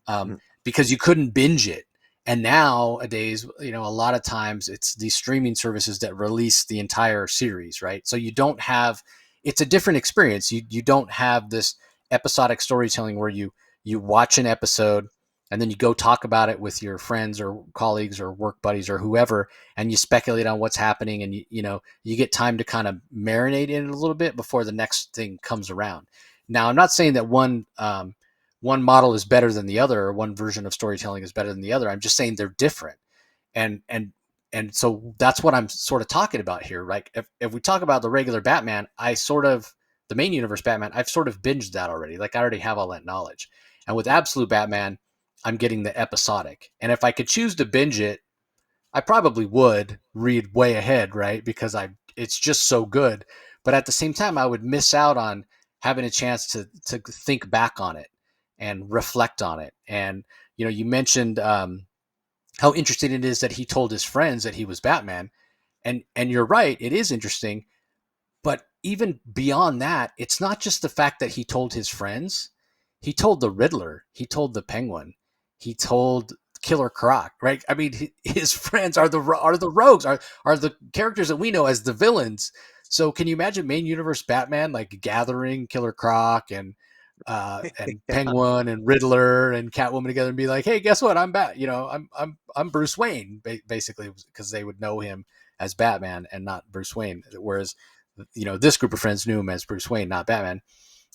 Mm. because you couldn't binge it. And nowadays, a lot of times it's these streaming services that release the entire series, right? So you don't have, it's a different experience. You don't have this episodic storytelling where you watch an episode and then you go talk about it with your friends or colleagues or work buddies or whoever, and you speculate on what's happening, and you get time to kind of marinate in it a little bit before the next thing comes around. Now, I'm not saying that one model is better than the other, or one version of storytelling is better than the other. I'm just saying they're different, and so that's what I'm sort of talking about here. Right? If we talk about the regular Batman, the main universe Batman, I've sort of binged that already. Like I already have all that knowledge, and with Absolute Batman, I'm getting the episodic. And if I could choose to binge it, I probably would read way ahead, right? Because it's just so good. But at the same time, I would miss out on having a chance to think back on it and reflect on it. And you mentioned how interesting it is that he told his friends that he was Batman, and you're right, it is interesting. But even beyond that, it's not just the fact that he told his friends. He told the Riddler. He told the Penguin. He told Killer Croc. Right? I mean, his friends are the rogues, are the characters that we know as the villains. So can you imagine main universe Batman like gathering Killer Croc and Yeah. Penguin and Riddler and Catwoman together and be like, "Hey, guess what? I'm Bat. I'm Bruce Wayne." Basically, because they would know him as Batman and not Bruce Wayne. Whereas this group of friends knew him as Bruce Wayne, not Batman.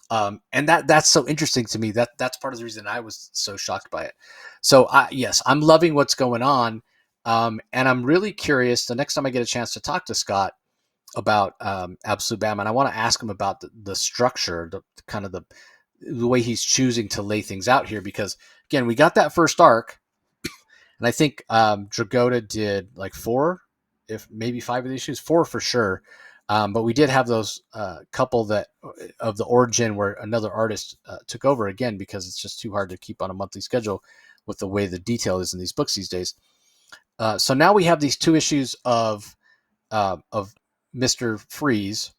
And that's so interesting to me. That's part of the reason I was so shocked by it. So yes, I'm loving what's going on. And I'm really curious, the next time I get a chance to talk to Scott about Absolute Batman, I want to ask him about the structure, the kind of the way he's choosing to lay things out here. Because again, we got that first arc, and I think Dragotta did like 4, if maybe 5 of the issues, 4 for sure. But we did have those couple that of the origin where another artist took over again, because it's just too hard to keep on a monthly schedule with the way the detail is in these books these days. So now we have these 2 issues of Mr. Freeze.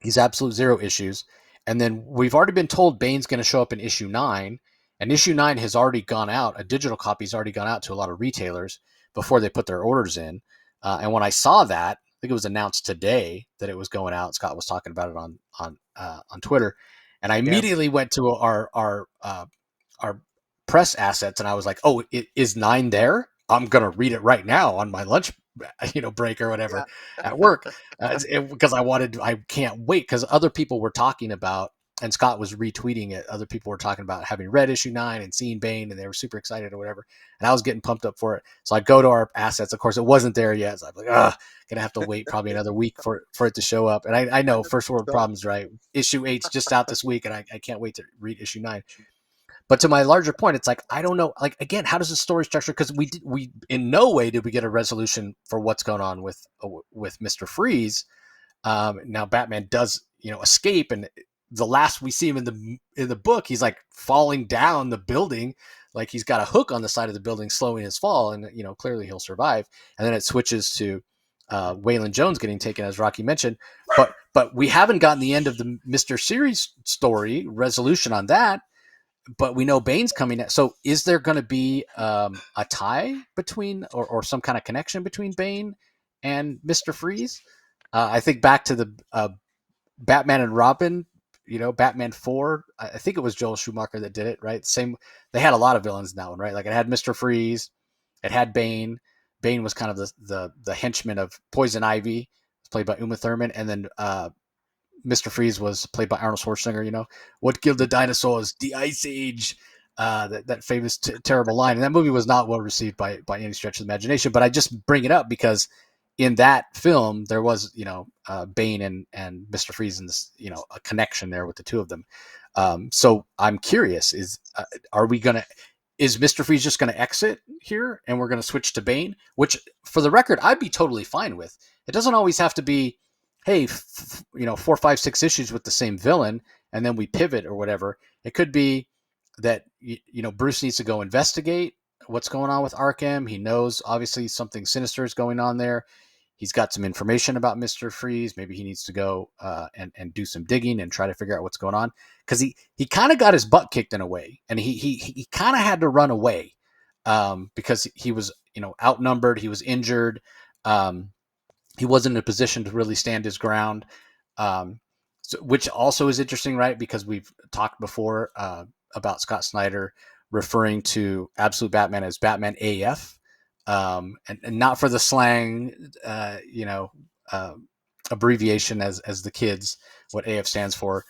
He's Absolute Zero issues, and then we've already been told Bane's going to show up in issue 9, and issue 9 has already gone out. A digital copy's already gone out to a lot of retailers before they put their orders in. And when I saw that, I think it was announced today that it was going out. Scott was talking about it on Twitter, and I Yeah. immediately went to our press assets, and I was like, "Oh, is 9 there? I'm gonna read it right now on my lunch, break or whatever at work, because I can't wait, because other people were talking about, and Scott was retweeting it. Other people were talking about having read issue 9 and seen Bane, and they were super excited or whatever. And I was getting pumped up for it. So I go to our assets. Of course, it wasn't there yet. So I'm like, gonna have to wait probably another week for it to show up. And I know first world So, problems, right? Issue 8's just out this week, and I can't wait to read issue 9. But to my larger point, it's like, I don't know. Like, again, how does the story structure? Because we in no way did we get a resolution for what's going on with Mr. Freeze. Now Batman does escape, and the last we see him in the book, he's like falling down the building, like he's got a hook on the side of the building slowing his fall, and clearly he'll survive. And then it switches to Waylon Jones getting taken, as Rocky mentioned, but we haven't gotten the end of the Mr. Series story resolution on that. But we know Bane's coming. So is there going to be a tie between, or some kind of connection between Bane and Mr. Freeze? I think back to the Batman and Robin, Batman 4. I think it was Joel Schumacher that did it, right? Same. They had a lot of villains in that one, right? Like it had Mr. Freeze, it had Bane. Bane was kind of the henchman of Poison Ivy, played by Uma Thurman, and then Mr. Freeze was played by Arnold Schwarzenegger. What killed the dinosaurs? The Ice Age. That famous terrible line. And that movie was not well received by any stretch of the imagination. But I just bring it up because in that film there was Bane and Mr. Freeze, and this a connection there with the two of them. So I'm curious: is Mr. Freeze just going to exit here, and we're going to switch to Bane? Which, for the record, I'd be totally fine with. It doesn't always have to be, hey, 4, 5, 6 issues with the same villain. and then we pivot or whatever. It could be that Bruce needs to go investigate what's going on with Arkham. He knows obviously something sinister is going on there. He's got some information about Mr. Freeze. Maybe he needs to go and do some digging and try to figure out what's going on, because he kind of got his butt kicked in a way, and he kind of had to run away because he was outnumbered. He was injured. He wasn't in a position to really stand his ground, which also is interesting, right? Because we've talked before about Scott Snyder referring to Absolute Batman as Batman AF, and not for the slang, abbreviation as the kids, what AF stands for,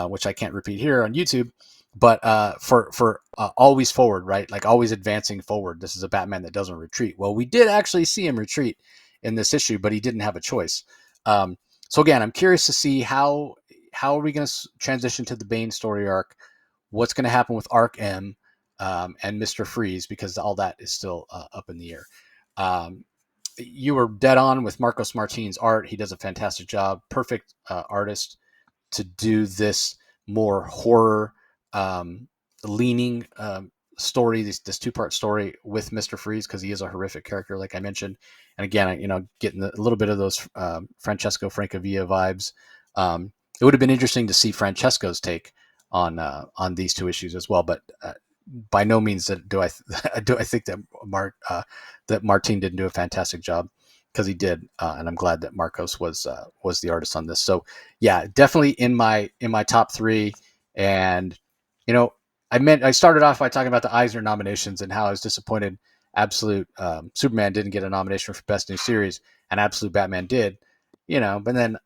which I can't repeat here on YouTube, but for always forward, right? Like always advancing forward. This is a Batman that doesn't retreat. Well, we did actually see him retreat in this issue, but he didn't have a choice. So again, I'm curious to see how are we going to transition to the Bane story arc? What's going to happen with Arc M and Mr. Freeze, because all that is still up in the air. You were dead on with Marcos Martin's art. He does a fantastic job. Perfect artist to do this more horror leaning story, this two-part story with Mr. Freeze, because he is a horrific character, like I mentioned. And again, getting a little bit of those Francesco Francavilla vibes. It would have been interesting to see Francesco's take on these two issues as well, but by no means do I think that that Martin didn't do a fantastic job, because he did, and I'm glad that Marcos was the artist on this. So yeah, definitely in my top three. And I started off by talking about the Eisner nominations and how I was disappointed Absolute Superman didn't get a nomination for Best New Series, and Absolute Batman did. But then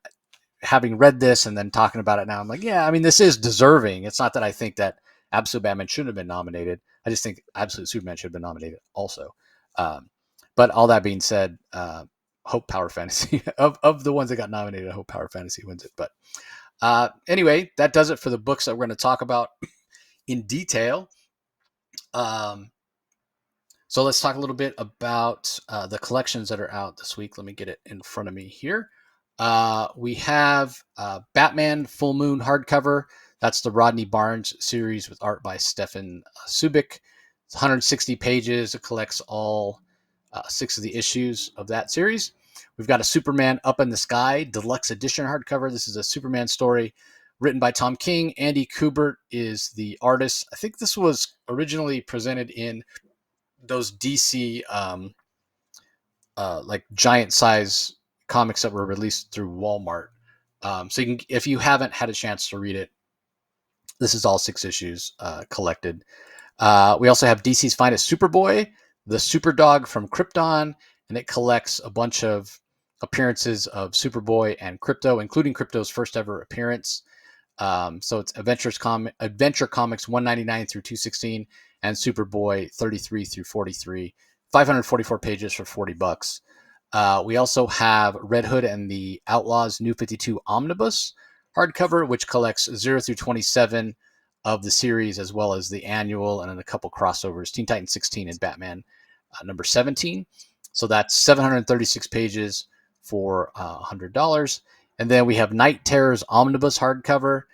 having read this and then talking about it now, I'm like, yeah, I mean, this is deserving. It's not that I think that Absolute Batman shouldn't have been nominated. I just think Absolute Superman should have been nominated also. But all that being said, Hope Power Fantasy of the ones that got nominated, I hope Power Fantasy wins it. But anyway, that does it for the books that we're going to talk about in detail. So let's talk a little bit about the collections that are out this week. Let me get it in front of me here. We have Batman Full Moon hardcover. That's the Rodney Barnes series with art by Stefan Subic. It's 160 pages. It collects all 6 of the issues of that series. We've got a Superman Up in the Sky deluxe edition hardcover. This is a Superman story written by Tom King. Andy Kubert is the artist. I think this was originally presented in those DC like giant size comics that were released through Walmart. So you can, if you haven't had a chance to read it, this is all 6 issues collected. We also have DC's Finest Superboy, the Superdog from Krypton, and it collects a bunch of appearances of Superboy and Krypto, including Krypto's first ever appearance. So it's Adventure Comics 199 through 216 and Superboy 33 through 43, 544 pages for $40. We also have Red Hood and the Outlaws New 52 Omnibus hardcover, which collects 0 through 27 of the series, as well as the annual and then a couple crossovers, Teen Titans 16 and Batman number 17. So that's 736 pages for $100. And then we have Night Terrors Omnibus hardcover,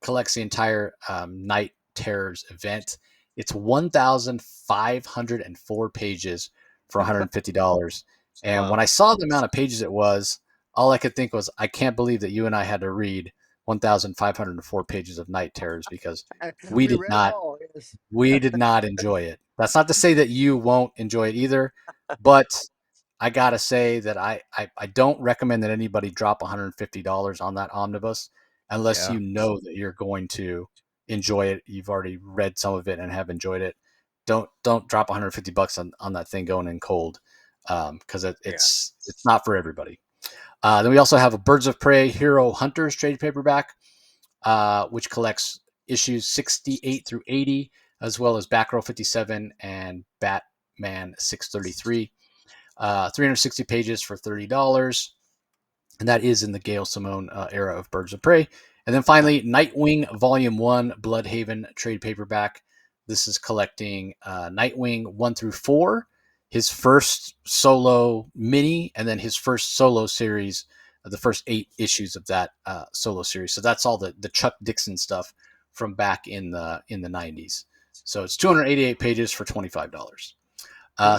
collects the entire Night Terrors event. It's 1,504 pages for $150. And Wow. when I saw the amount of pages it was, all I could think was, I can't believe that you and I had to read 1,504 pages of Night Terrors, because we We did read it not all. Yes. enjoy it. That's not to say that you won't enjoy it either, but I gotta say that I don't recommend that anybody drop $150 on that omnibus unless Yeah. you know that you're going to enjoy it. You've already read some of it and have enjoyed it. Don't drop $150 on that thing going in cold, because it's not for everybody. Then we also have a Birds of Prey Hero Hunters trade paperback, which collects issues 68 through 80, as well as Batgirl 57 and Batman 633. 360 pages for $30. And that is in the Gail Simone era of Birds of Prey. And then finally, Nightwing Volume 1 Bloodhaven trade paperback. This is collecting Nightwing 1 through 4, his first solo mini, and then his first solo series the first 8 issues of that solo series. So that's all the Chuck Dixon stuff from back in the 90s. So it's 288 pages for $25.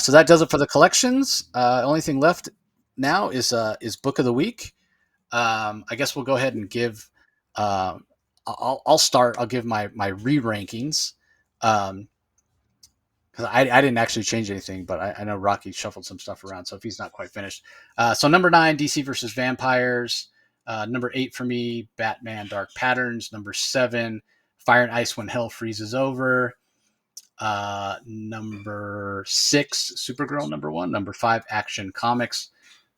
So that does it for the collections. Only thing left now is book of the week. I guess we'll go ahead and give. I'll start. I'll give my re-rankings. Because I didn't actually change anything, but I know Rocky shuffled some stuff around, so if he's not quite finished. So number 9, DC versus Vampires. Number 8 for me, Batman Dark Patterns. Number 7, Fire and Ice When Hell Freezes Over. Number 6, Supergirl, number 1. Number 5, Action Comics.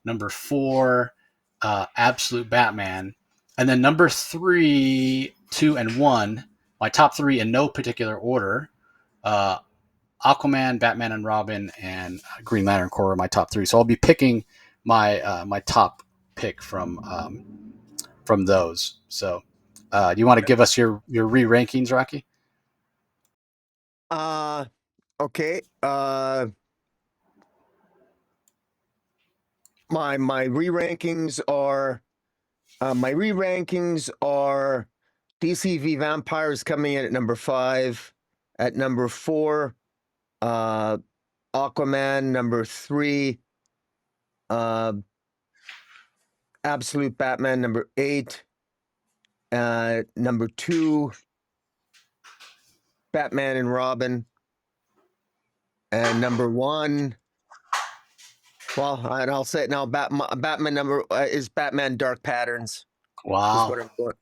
Number 4, Absolute Batman. And then number 3, 2, and 1, my top 3 in no particular order. Aquaman, Batman and Robin, and Green Lantern Corps are my top 3. So I'll be picking my my top pick from those. So do you want to give us your re-rankings, Rocky? Okay. My re-rankings are DC v Vampires coming in at number 5. At number 4, Aquaman. Number 3, Absolute Batman. Number 8, number 2, Batman and Robin. And number 1, well, and I'll say it now. Batman number is Batman Dark Patterns. Wow. Is what I'm going.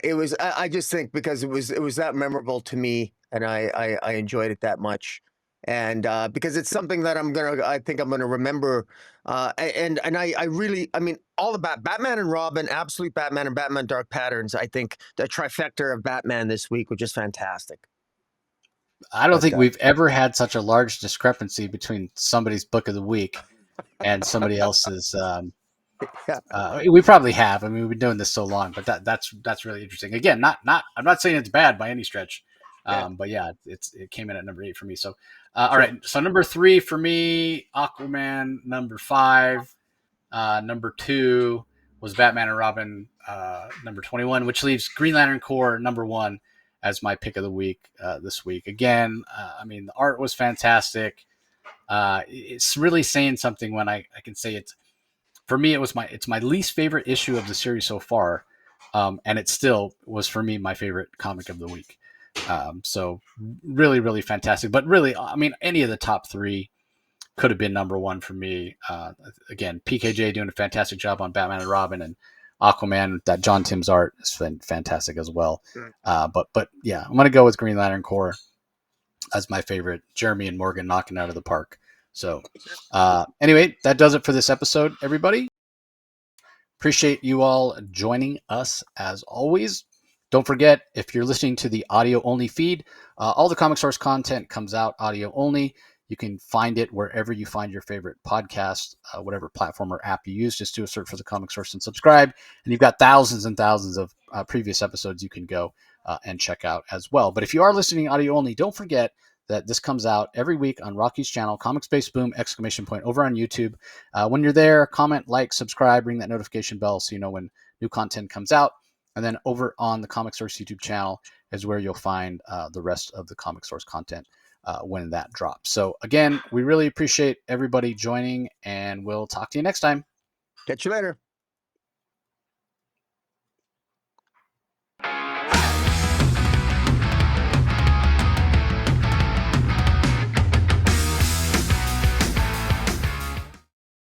It was. I just think because it was that memorable to me, and I enjoyed it that much, and because it's something that I think I'm gonna remember. And I really, I mean, all about Batman and Robin, Absolute Batman, and Batman Dark Patterns. I think the trifecta of Batman this week was just fantastic. I don't think we've ever had such a large discrepancy between somebody's book of the week and somebody else's. We probably have. I mean, we've been doing this so long, but that's really interesting. Again, I'm not saying it's bad by any stretch, but yeah, it came in at number 8 for me. So, all right. So number 3 for me, Aquaman. Number 5, number 2 was Batman and Robin. Number 21, which leaves Green Lantern Corps number 1 as my pick of the week this week. Again, I mean, the art was fantastic. It's really saying something when I can say it's. For me, it's my least favorite issue of the series so far, and it still was for me my favorite comic of the week. So really, really fantastic. But really, I mean, any of the top 3 could have been number 1 for me. Again, PKJ doing a fantastic job on Batman and Robin, and Aquaman. That John Tim's art is fantastic as well. But yeah, I'm gonna go with Green Lantern Corps as my favorite. Jeremy and Morgan knocking out of the park. So anyway, that does it for this episode, everybody. Appreciate you all joining us as always. Don't forget, if you're listening to the audio only feed, all the Comic Source content comes out audio only. You can find it wherever you find your favorite podcast, whatever platform or app you use. Just do a search for the Comic Source and subscribe. And you've got thousands and thousands of previous episodes you can go and check out as well. But if you are listening audio only, don't forget that this comes out every week on Rocky's channel, Comic Space Boom, ! Over on YouTube. When you're there, comment, like, subscribe, ring that notification bell so you know when new content comes out. And then over on the Comic Source YouTube channel is where you'll find the rest of the Comic Source content when that drops. So again, we really appreciate everybody joining, and we'll talk to you next time. Catch you later.